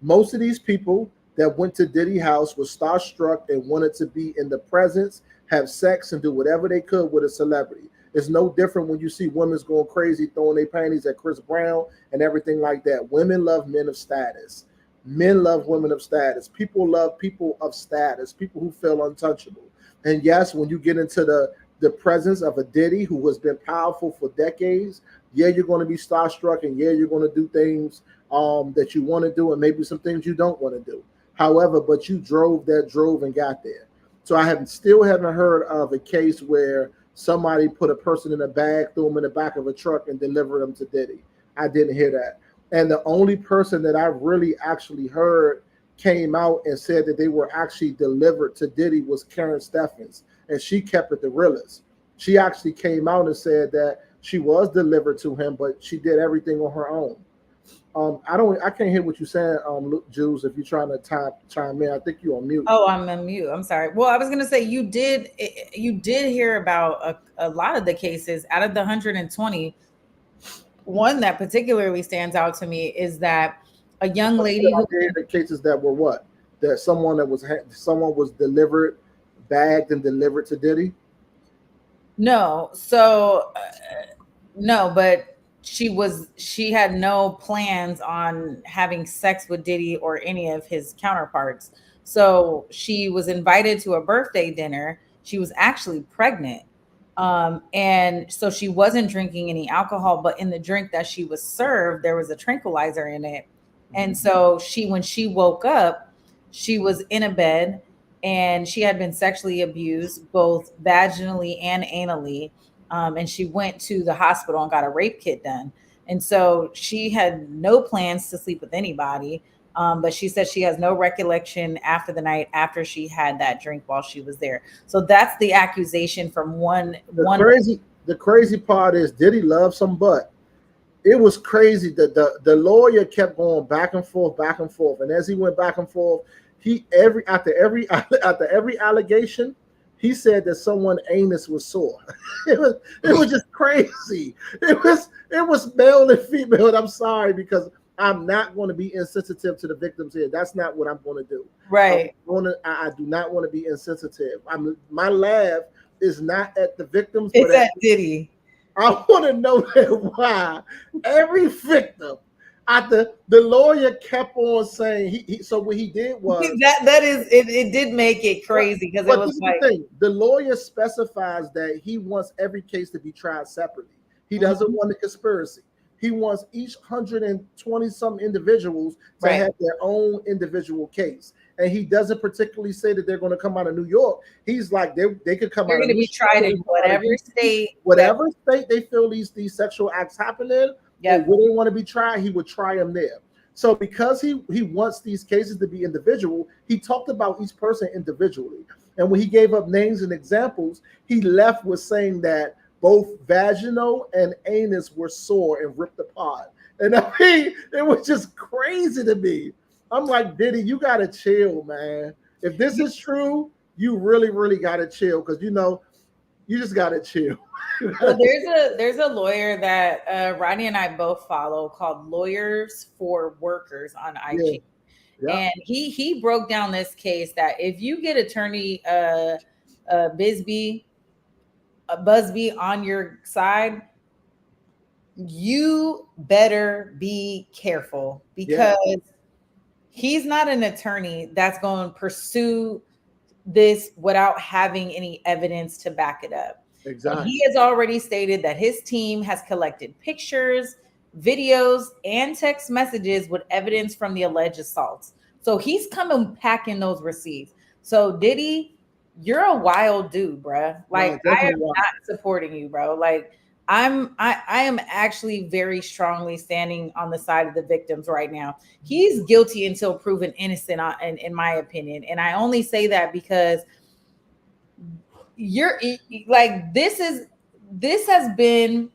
Most of these people that went to Diddy's house were starstruck and wanted to be in the presence, have sex, and do whatever they could with a celebrity. It's no different when you see women going crazy, throwing their panties at Chris Brown and everything like that. Women love men of status. Men love women of status. People love people of status, people who feel untouchable. And yes, when you get into the presence of a Diddy who has been powerful for decades, yeah, you're going to be starstruck, and yeah, you're going to do things that you want to do, and maybe some things you don't want to do. However, but you drove and got there. So I still haven't heard of a case where somebody put a person in a bag, threw them in the back of a truck, and delivered them to Diddy. I didn't hear that. And the only person that I really actually heard came out and said that they were actually delivered to Diddy was Karen Steffens, and she kept it the realest. She actually came out and said that she was delivered to him, but she did everything on her own. I can't hear what you're saying, Jules. If you're trying to chime in, I think you're on mute.
Oh, I'm on mute. I'm sorry. Well, I was gonna say you did hear about a lot of the cases. Out of the 120, one that particularly stands out to me is that a young lady who
the cases that were what? That someone was delivered, bagged and delivered to Diddy?
No. So no, but she had no plans on having sex with Diddy or any of his counterparts. So she was invited to a birthday dinner. She was actually pregnant. And so she wasn't drinking any alcohol, but in the drink that she was served, there was a tranquilizer in it. And so when she woke up, she was in a bed, and she had been sexually abused both vaginally and anally. And she went to the hospital and got a rape kit done. And so she had no plans to sleep with anybody. But she said she has no recollection after the night after she had that drink while she was there. So that's the accusation from one.
The crazy part is Diddy loves some butt. It was crazy that the lawyer kept going back and forth. And as he went back and forth, after every allegation, he said that someone's anus was sore. It was just crazy. It was male and female. And I'm sorry, because I'm not going to be insensitive to the victims here. That's not what I'm going to do.
Right.
I do not want to be insensitive. My laugh is not at the victims.
It's at Diddy.
I want to know why every victim The lawyer kept on saying he so what he did was
that is it did make it crazy because it was
this is
like
the thing. The lawyer specifies that he wants every case to be tried separately. He doesn't want a conspiracy. He wants each 120 some individuals to have their own individual case. And he doesn't particularly say that they're going to come out of New York. He's like they could come out of
going to be tried in whatever state
they feel these sexual acts happen in, or where they want to be tried, he would try them there. So because he wants these cases to be individual, he talked about each person individually. And when he gave up names and examples, he left with saying that both vaginal and anus were sore and ripped apart. And I mean, it was just crazy to me. I'm like, Diddy, you gotta chill, man. If this is true, you really, really gotta chill, because you just gotta chill.
So there's a lawyer that Rodney and I both follow called Lawyers for Workers on IG. Yeah. And he broke down this case that if you get attorney Busby on your side, you better be careful, because he's not an attorney that's going to pursue this without having any evidence to back it up. Exactly. And he has already stated that his team has collected pictures, videos, and text messages with evidence from the alleged assaults. So he's coming packing those receipts. So Diddy, you're a wild dude, bruh. Like, I am not supporting you, bro. Like, I am actually very strongly standing on the side of the victims right now. He's guilty until proven innocent, in my opinion. And I only say that because you're like, this has been,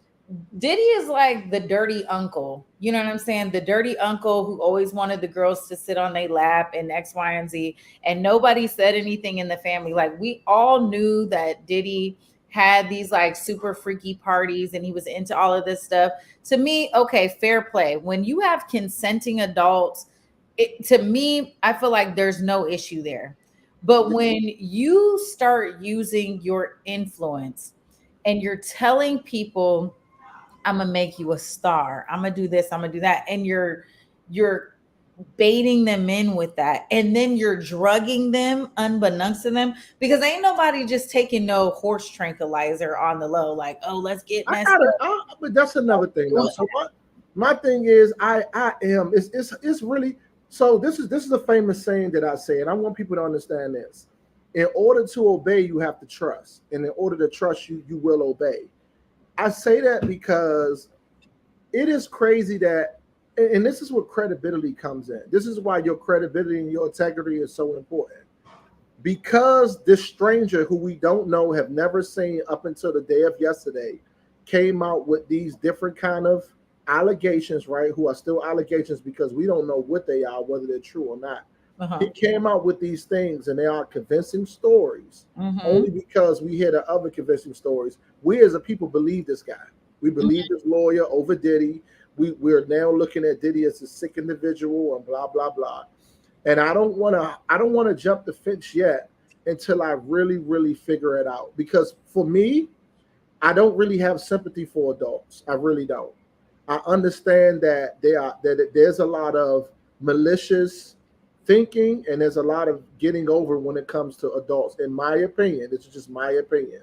Diddy is like the dirty uncle. You know what I'm saying? The dirty uncle who always wanted the girls to sit on their lap and X, Y, and Z. And nobody said anything in the family. Like, we all knew that Diddy had these like super freaky parties and he was into all of this stuff. To me, okay, fair play. When you have consenting adults, to me, I feel like there's no issue there. But when you start using your influence and you're telling people, I'm gonna make you a star, I'm gonna do this, I'm gonna do that, and you're baiting them in with that, and then you're drugging them unbeknownst to them, because ain't nobody just taking no horse tranquilizer on the low, like, oh, let's get messed up.
But that's another thing though. So my thing is, it's really, so this is a famous saying that I say, and I want people to understand this. In order to obey, you have to trust, and in order to trust, you will obey. I say that because it is crazy that, and this is where credibility comes in. This is why your credibility and your integrity is so important. Because this stranger who we don't know, have never seen up until the day of yesterday, came out with these different kind of allegations, right? Who are still allegations because we don't know what they are, whether they're true or not. He came out with these things, and they are convincing stories. Only because we hear the other convincing stories. We as a people believe this guy. We believe this lawyer over Diddy. We're now looking at Diddy as a sick individual and blah blah blah. And I don't want to jump the fence yet until I really, really figure it out. Because for me, I don't really have sympathy for adults. I really don't. I understand that there's a lot of malicious thinking, and there's a lot of getting over when it comes to adults, in my opinion. This is just my opinion.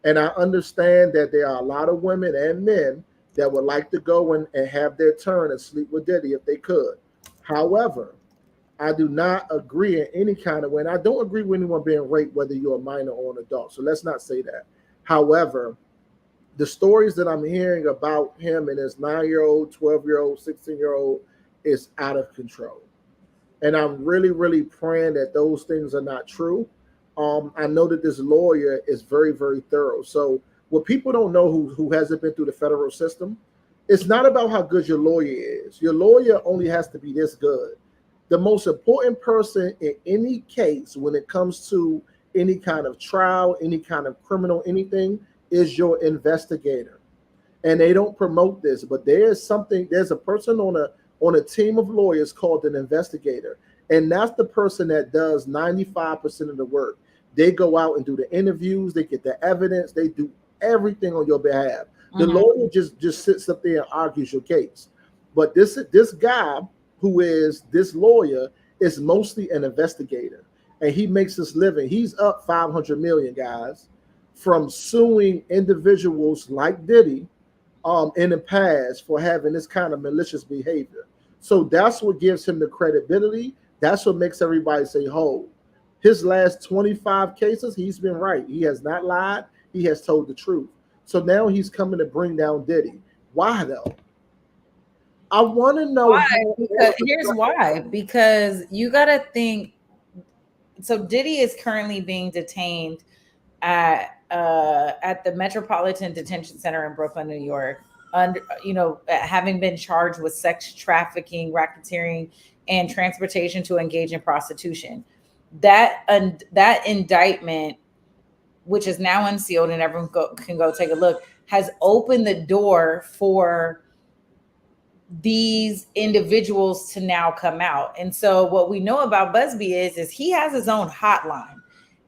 And I understand that there are a lot of women and men that would like to go and have their turn and sleep with Diddy if they could. However, I do not agree in any kind of way. And I don't agree with anyone being raped, whether you're a minor or an adult. So let's not say that. However, the stories that I'm hearing about him and his 9-year-old, 12-year-old, 16-year-old is out of control. And I'm really, really praying that those things are not true. I know that this lawyer is very, very thorough. So what people don't know who hasn't been through the federal system, it's not about how good your lawyer is. Your lawyer only has to be this good. The most important person in any case when it comes to any kind of trial, any kind of criminal, anything, is your investigator. And they don't promote this, but there's a person on a team of lawyers called an investigator. And that's the person that does 95% of the work. They go out and do the interviews, they get the evidence, they do everything on your behalf. The lawyer just sits up there and argues your case. But this guy who is this lawyer is mostly an investigator, and he makes his living. He's up 500 million, guys, from suing individuals like Diddy in the past for having this kind of malicious behavior. So that's what gives him the credibility. That's what makes everybody say, "Hold." His last 25 cases, he's been right. He has not lied. He has told the truth. So now he's coming to bring down Diddy. Why though? I want to know
why. Because here's why. Because you got to think. So Diddy is currently being detained at the Metropolitan Detention Center in Brooklyn, New York, under having been charged with sex trafficking, racketeering, and transportation to engage in prostitution. That indictment, which is now unsealed and everyone can go take a look, has opened the door for these individuals to now come out. And so what we know about Busby is he has his own hotline.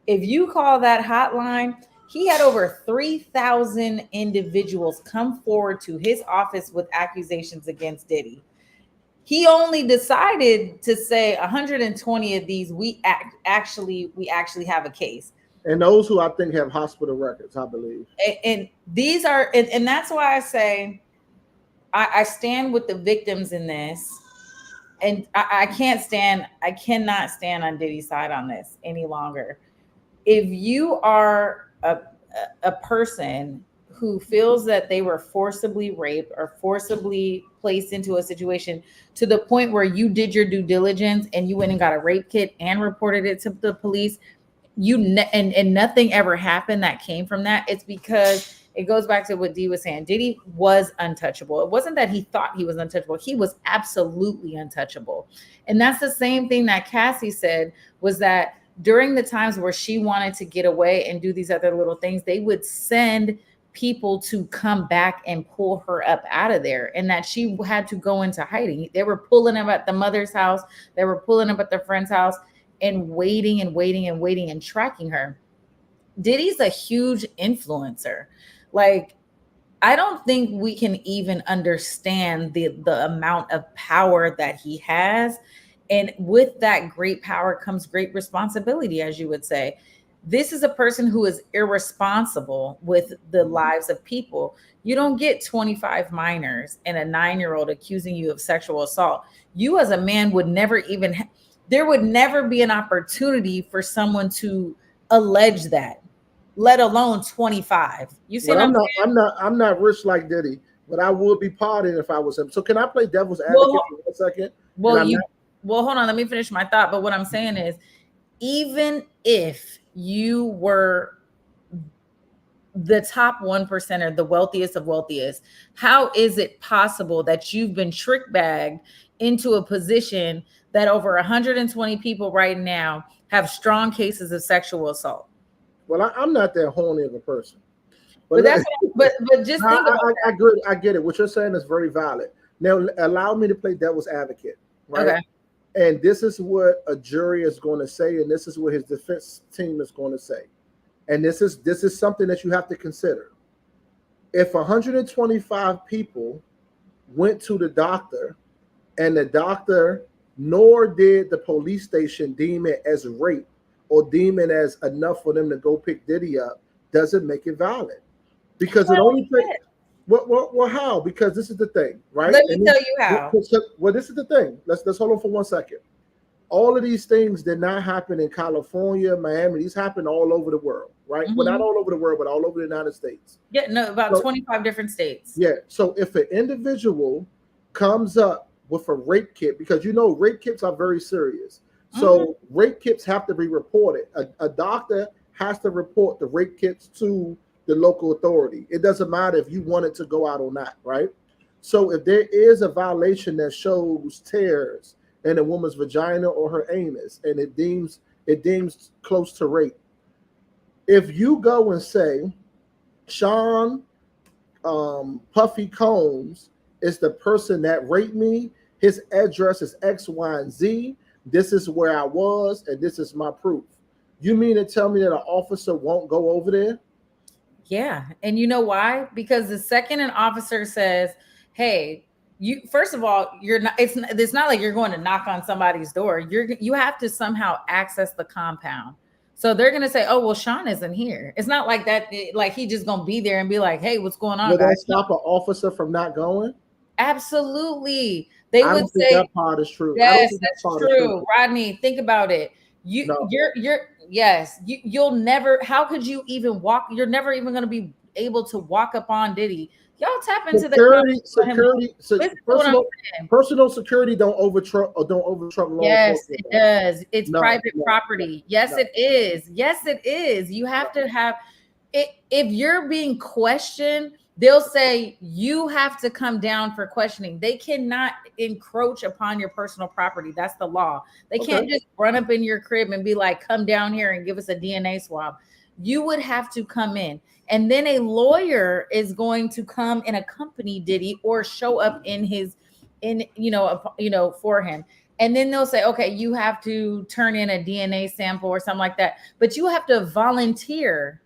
If you call that hotline, he had over 3,000 individuals come forward to his office with accusations against Diddy. He only decided to say 120 of these we actually have a case.
And those who I think have hospital records, I believe.
And these are, and that's why I say I stand with the victims in this. And I cannot stand on Diddy's side on this any longer. If you are a person who feels that they were forcibly raped or forcibly placed into a situation to the point where you did your due diligence and you went and got a rape kit and reported it to the police, and nothing ever happened that came from that, it's because it goes back to what Dee was saying. Diddy was untouchable. It wasn't that he thought he was untouchable. He was absolutely untouchable. And that's the same thing that Cassie said, was that during the times where she wanted to get away and do these other little things, they would send people to come back and pull her up out of there, and that she had to go into hiding. They were pulling up at the mother's house. They were pulling up at their friend's house and waiting and tracking her. Diddy's a huge influencer. Like, I don't think we can even understand the amount of power that he has. And with that great power comes great responsibility, as you would say. This is a person who is irresponsible with the lives of people. You don't get 25 minors and a 9-year-old accusing you of sexual assault. You as a man would never even, there would never be an opportunity for someone to allege that, let alone 25. You see,
well, I'm not rich like Diddy, but I would be pardoned if I was him. So can I play devil's advocate for 1 second?
Well, hold on, let me finish my thought. But what I'm saying is, even if you were the top 1%, the wealthiest of wealthiest, how is it possible that you've been trick bagged into a position that over 120 people right now have strong cases of sexual assault?
Well, I'm not that horny of a person.
But just think about
I get it. What you're saying is very valid. Now, allow me to play devil's advocate, right? Okay. And this is what a jury is going to say, and this is what his defense team is going to say. And this is something that you have to consider. If 125 people went to the doctor, and the doctor nor did the police station deem it as rape or deem it as enough for them to go pick Diddy up, doesn't make it valid. Because it only takes. Well, how? Because this is the thing, right?
Let me tell you how.
Well, this is the thing. Let's hold on for 1 second. All of these things did not happen in California, Miami. These happen all over the world, right? Mm-hmm. Well, not all over the world, but all over the United States.
Yeah, no, about 25 different states.
Yeah. So if an individual comes up with a rape kit, because rape kits are very serious. So rape kits have to be reported. A doctor has to report the rape kits to the local authority. It doesn't matter if you want it to go out or not, right? So if there is a violation that shows tears in a woman's vagina or her anus, and it deems close to rape, if you go and say Sean Puffy Combs is the person that raped me, his address is X, Y, and Z, this is where I was, and this is my proof. You mean to tell me that an officer won't go over there?
Yeah. And you know why? Because the second an officer says, hey, you first of all, you're not. It's not like you're going to knock on somebody's door. You have to somehow access the compound. So they're gonna say, "Oh, well, Sean isn't here." It's not like that. Like he just gonna be there and be like, "Hey, what's going on,
Will
guys?"
that stop an officer from not going?
Absolutely, they
I
would
don't think
say,
that part is true. I don't
"Yes,
think that
that's
part is
true."
true.
Rodney, think about it.
No.
Yes, you'll never. How could you even walk? You're never even gonna be able to walk up on Diddy. Y'all tap into the
personal security don't overtruck law
Yes,
enforcement.
it does. It's
No,
private
no,
property. Yes,
no.
it is. Yes, it is. You have to have it. If you're being questioned, they'll say you have to come down for questioning. They cannot encroach upon your personal property. That's the law. They can't just run up in your crib and be like, come down here and give us a DNA swab. You would have to come in. And then a lawyer is going to come and accompany Diddy or show up in his for him. And then they'll say, okay, you have to turn in a DNA sample or something like that. But you have to volunteer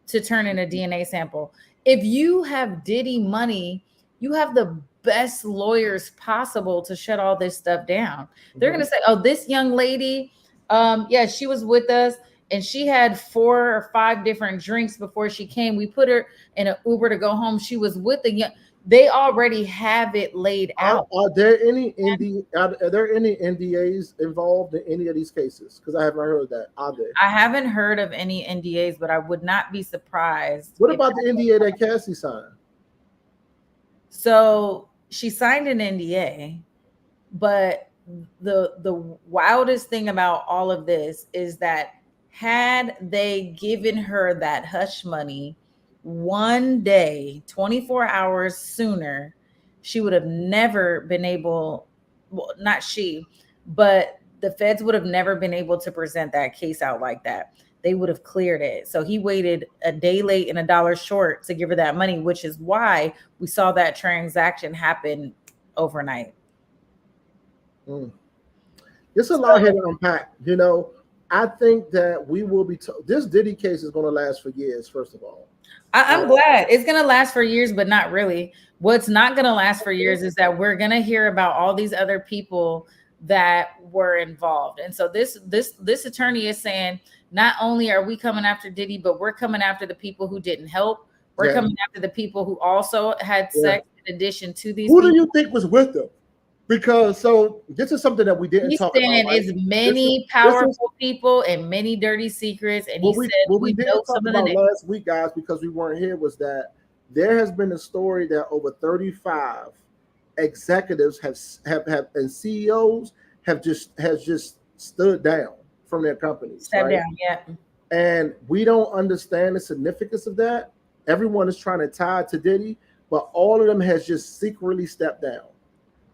to turn in a DNA sample. If you have Diddy money, you have the best lawyers possible to shut all this stuff down. They're going to say, oh, this young lady, she was with us and she had 4 or 5 different drinks before she came. We put her in an Uber to go home. She was with the young. They already have it laid out.
Are there any NDAs involved in any of these cases? Because I haven't heard that. Are there?
I haven't heard of any NDAs, but I would not be surprised.
What about the NDA that Cassie signed?
So she signed an NDA, but the wildest thing about all of this is that had they given her that hush money one day, 24 hours sooner, she would have never been able, well, not she, but the feds would have never been able to present that case out like that. They would have cleared it. So he waited a day late and $1 short to give her that money, which is why we saw that transaction happen overnight.
It's a lot here to unpack. I think that we will be this Diddy case is going to last for years, first of all.
I'm glad it's going to last for years, but not really. What's not going to last for years is that we're going to hear about all these other people that were involved. And so this attorney is saying, not only are we coming after Diddy, but we're coming after the people who didn't help. We're coming after the people who also had sex in addition to these.
Who do you think was with them? Because this is something that we didn't talk about.
Right? It's many powerful people and many dirty secrets. And
what we didn't talk about last week, guys, because we weren't here, was that there has been a story that over 35 executives have and CEOs has just stood down from their companies.
Stepped down, yeah.
And we don't understand the significance of that. Everyone is trying to tie it to Diddy, but all of them has just secretly stepped down.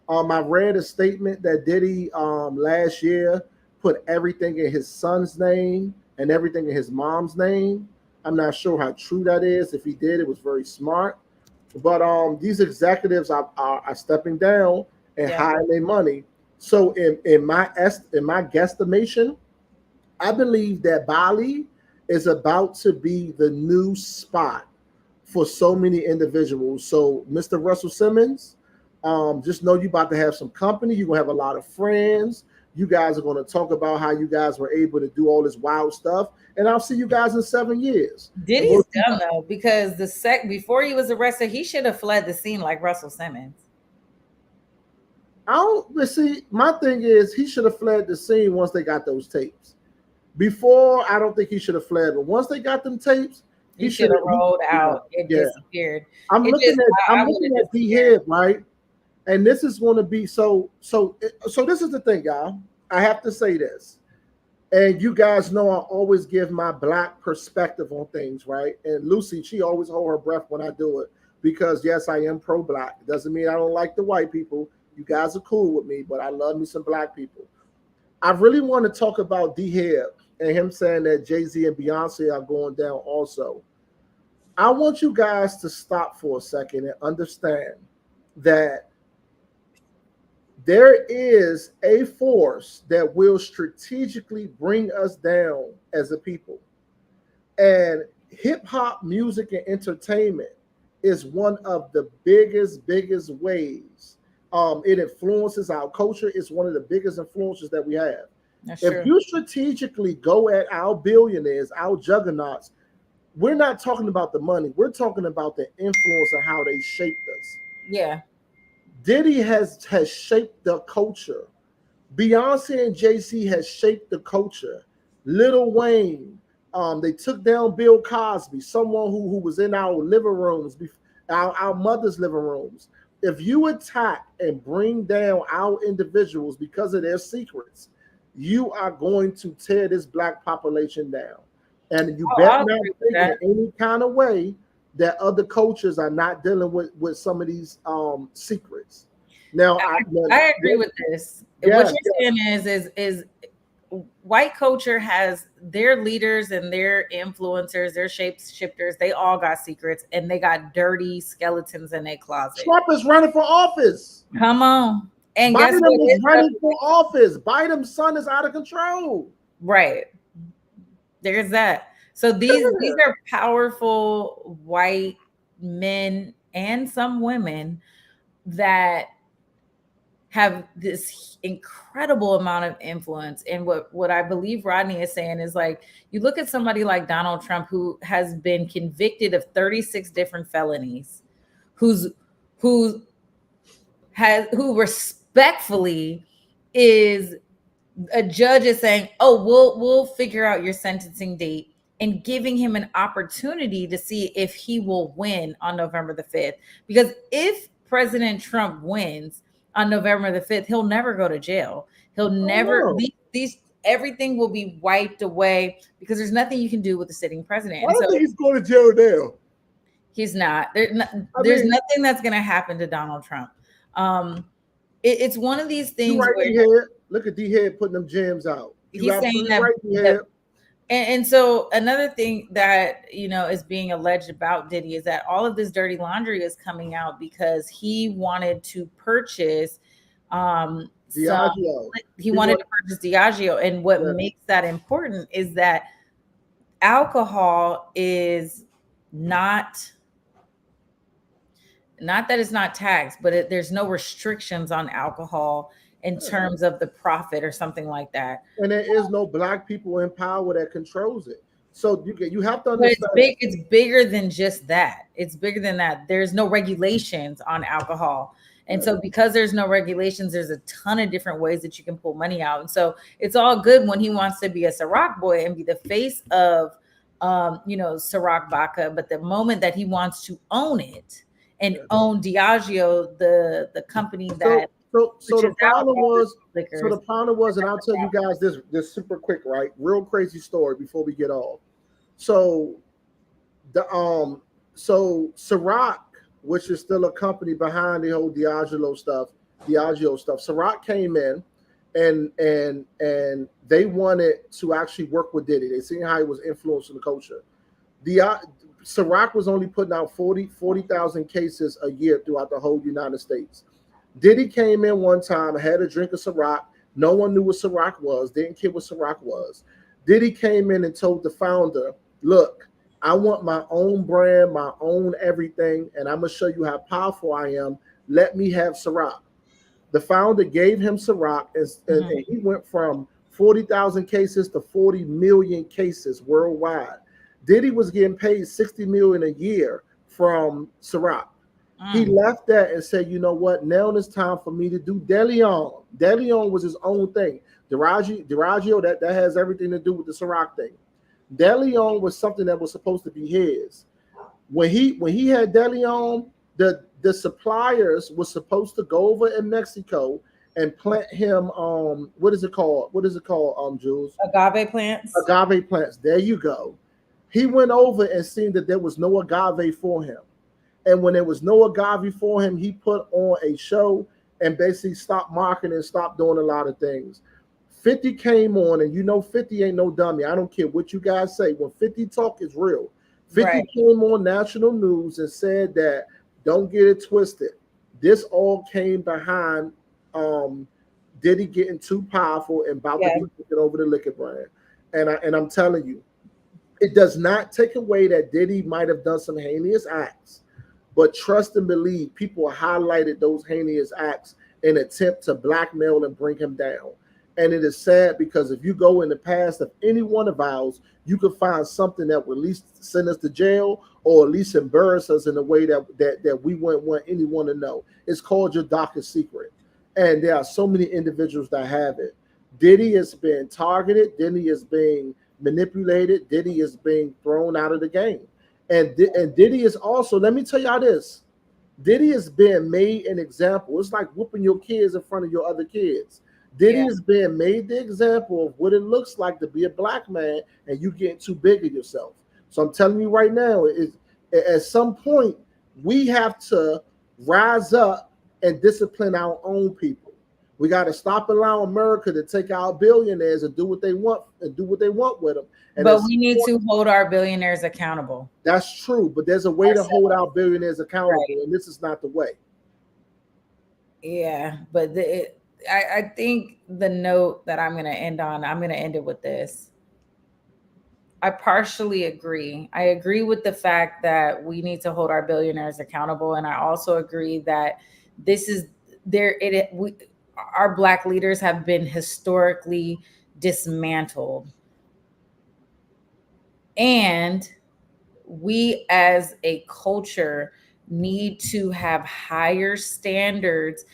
I read a statement that Diddy last year put everything in his son's name and everything in his mom's name. I'm not sure how true that is. If he did, it was very smart. But these executives are stepping down and hiding their money. So in my guesstimation, I believe that Bali is about to be the new spot for so many individuals. So Mr. Russell Simmons, just know you're about to have some company. You're going to have a lot of friends. You guys are going to talk about how you guys were able to do all this wild stuff. And I'll see you guys in 7 years.
Diddy's dumb, though, because before he was arrested, he should have fled the scene like Russell Simmons.
My thing is he should have fled the scene once they got those tapes. Before, I don't think he should have fled. But once they got them tapes,
he should have rolled out. It disappeared.
I'm looking at D-Head, right? And this is going to be so this is the thing, y'all. I have to say this. And you guys know I always give my Black perspective on things, right? And Lucy, she always hold her breath when I do it because, yes, I am pro-Black. It doesn't mean I don't like the white people. You guys are cool with me, but I love me some Black people. I really want to talk about D-Head and him saying that Jay-Z and Beyonce are going down also. I want you guys to stop for a second and understand that there is a force that will strategically bring us down as a people. And hip hop music and entertainment is one of the biggest ways It influences our culture. It's one of the biggest influences that we have.
That's
if
true.
you strategically go at our billionaires, our juggernauts, we're not talking about the money. We're talking about the influence of how they shaped us.
Yeah.
Diddy has shaped the culture. Beyonce and Jay-Z has shaped the culture. Lil Wayne, they took down Bill Cosby, someone who was in our living rooms, our mother's living rooms. If you attack and bring down our individuals because of their secrets, you are going to tear this black population down. And you better not think in any kind of way that other cultures are not dealing with some of these secrets. Now,
I agree with this. What you're saying is white culture has their leaders and their influencers, their shapeshifters. They all got secrets and they got dirty skeletons in their closet.
Trump is running for office.
Come on. And
Biden is running for office. Biden's son is out of control.
Right. There's that. So these are powerful white men and some women that have this incredible amount of influence. And what I believe Rodney is saying is, like, you look at somebody like Donald Trump, who has been convicted of 36 different felonies, who respectfully is a judge is saying, oh, we'll figure out your sentencing date, and giving him an opportunity to see if he will win on November the 5th. Because if President Trump wins on November the 5th, he'll never go to jail. He'll never, everything will be wiped away because there's nothing you can do with the sitting president.
I don't think he's going to jail now.
He's not. There's nothing that's going to happen to Donald Trump. It's one of these things
where look at D-Head putting them jams out.
He's saying that. And so another thing that, is being alleged about Diddy is that all of this dirty laundry is coming out because he wanted to purchase
Diageo.
He wanted to purchase Diageo. And what makes that important is that alcohol is not that it's not taxed, but there's no restrictions on alcohol in terms of the profit or something like that.
And there is no black people in power that controls it. So you have to understand.
But it's bigger than just that. It's bigger than that. There's no regulations on alcohol. And so because there's no regulations, there's a ton of different ways that you can pull money out. And so it's all good when he wants to be a Ciroc boy and be the face of, Ciroc vodka. But the moment that he wants to own it and own Diageo, the company that...
So the problem was, and I'll tell you guys this super quick, right? Real crazy story before we get off. So Ciroc, which is still a company behind the whole Diageo stuff, Ciroc came in and they wanted to actually work with Diddy. They seen how he was influencing the culture. Ciroc was only putting out 40,000 cases a year throughout the whole United States. Diddy came in one time, had a drink of Ciroc. No one knew what Ciroc was, didn't care what Ciroc was. Diddy came in and told the founder, look, I want my own brand, my own everything, and I'm going to show you how powerful I am. Let me have Ciroc. The founder gave him Ciroc, and he went from 40,000 cases to 40 million cases worldwide. Diddy was getting paid $60 million a year from Ciroc. He left that and said, you know what? Now it's time for me to do DeLeon. DeLeon was his own thing. Diageo, that has everything to do with the Ciroc thing. DeLeon was something that was supposed to be his. When he had DeLeon, the suppliers were supposed to go over in Mexico and plant him what is it called, Jules?
Agave plants.
Agave plants. There you go. He went over and seen that there was no agave for him. And when there was no agave for him, he put on a show and basically stopped marketing and stopped doing a lot of things. 50 came on, and 50 ain't no dummy. I don't care what you guys say. When 50 talk, it's real. 50 came on national news and said that, don't get it twisted. This all came behind Diddy getting too powerful and about to be taking over the liquor brand. And I'm telling you, it does not take away that Diddy might have done some heinous acts. But trust and believe, people highlighted those heinous acts in attempt to blackmail and bring him down. And it is sad because if you go in the past of any one of ours, you could find something that would at least send us to jail or at least embarrass us in a way that we wouldn't want anyone to know. It's called your darkest secret. And there are so many individuals that have it. Diddy is being targeted. Diddy is being manipulated. Diddy is being thrown out of the game. And Diddy is also, let me tell y'all this, Diddy is being made an example. It's like whooping your kids in front of your other kids. Diddy is being made the example of what it looks like to be a black man and you getting too big of yourself. So I'm telling you right now, at some point, we have to rise up and discipline our own people. We got to stop allowing America to take our billionaires and do what they want with them. And
but we need to hold our billionaires accountable.
That's true, but there's a way to hold our billionaires accountable, right, and this is not the way.
Yeah, but I think the note that I'm going to end on, I'm going to end it with this. I partially agree. I agree with the fact that we need to hold our billionaires accountable. And I also agree that this is our Black leaders have been historically dismantled. And we as a culture need to have higher standards,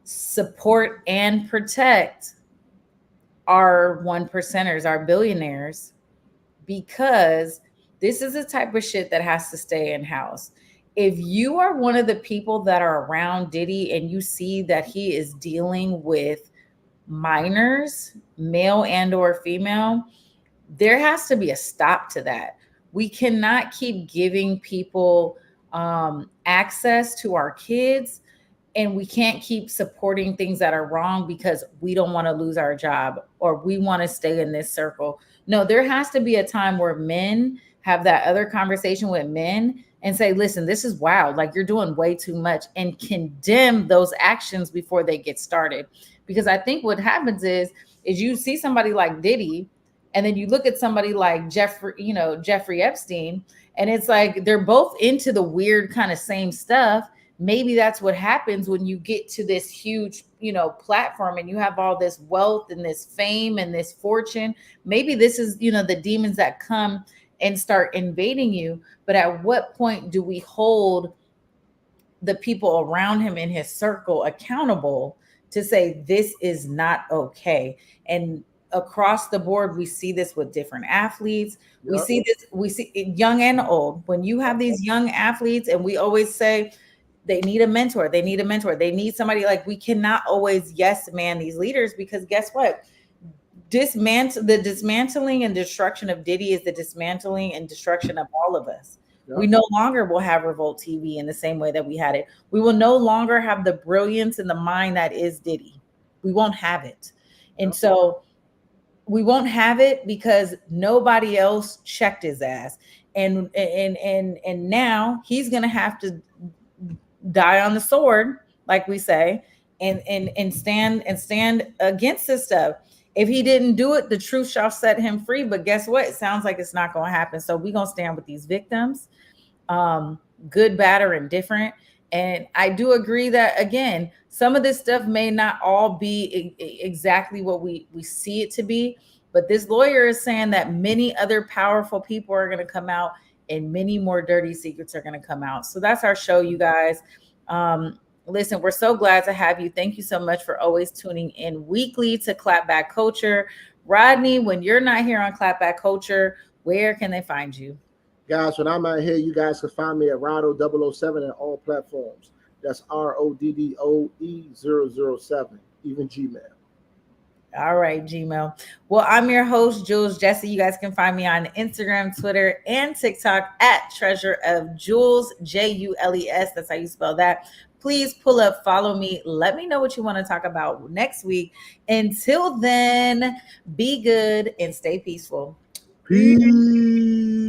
support and protect our 1%ers, our billionaires, because this is the type of shit that has to stay in house. If you are one of the people that are around Diddy and you see that he is dealing with minors, male and or female, there has to be a stop to that. We cannot keep giving people access to our kids, and we can't keep supporting things that are wrong because we don't want to lose our job or we want to stay in this circle. No, there has to be a time where men have that other conversation with men and say, listen, this is wild. Like, you're doing way too much, and condemn those actions before they get started. Because I think what happens is you see somebody like Diddy, and then you look at somebody like Jeffrey Epstein, and it's like they're both into the weird kind of same stuff. Maybe that's what happens when you get to this huge, platform and you have all this wealth and this fame and this fortune. Maybe this is, the demons that come and start invading you. But at what point do we hold the people around him in his circle accountable to say this is not okay? And across the board, we see this with different athletes. Yep. We see young and old. When you have these young athletes, and we always say they need a mentor, they need somebody. Like, we cannot always yes man these leaders, because guess what? The dismantling and destruction of Diddy is the dismantling and destruction of all of us. Yep. We no longer will have Revolt TV in the same way that we had it. We will no longer have the brilliance and the mind that is Diddy. We won't have it. And so we won't have it because nobody else checked his ass. And now he's going to have to die on the sword, like we say, and stand against this stuff. If he didn't do it, the truth shall set him free. But guess what? It sounds like it's not going to happen. So we're going to stand with these victims, good, bad, or indifferent. And I do agree that, again, some of this stuff may not all be exactly what we see it to be. But this lawyer is saying that many other powerful people are going to come out, and many more dirty secrets are going to come out. So that's our show, you guys. Listen, we're so glad to have you. Thank you so much for always tuning in weekly to Clapback Culture. Rodney, when you're not here on Clapback Culture, where can they find you?
Guys, when I'm out here, you guys can find me at Roddo007 on all platforms. That's RODDOE007, even Gmail.
All right, Gmail. Well, I'm your host, Jules Jesse. You guys can find me on Instagram, Twitter, and TikTok at Treasure of Jules, Jules. That's how you spell that. Please pull up, follow me. Let me know what you want to talk about next week. Until then, be good and stay peaceful.
Peace.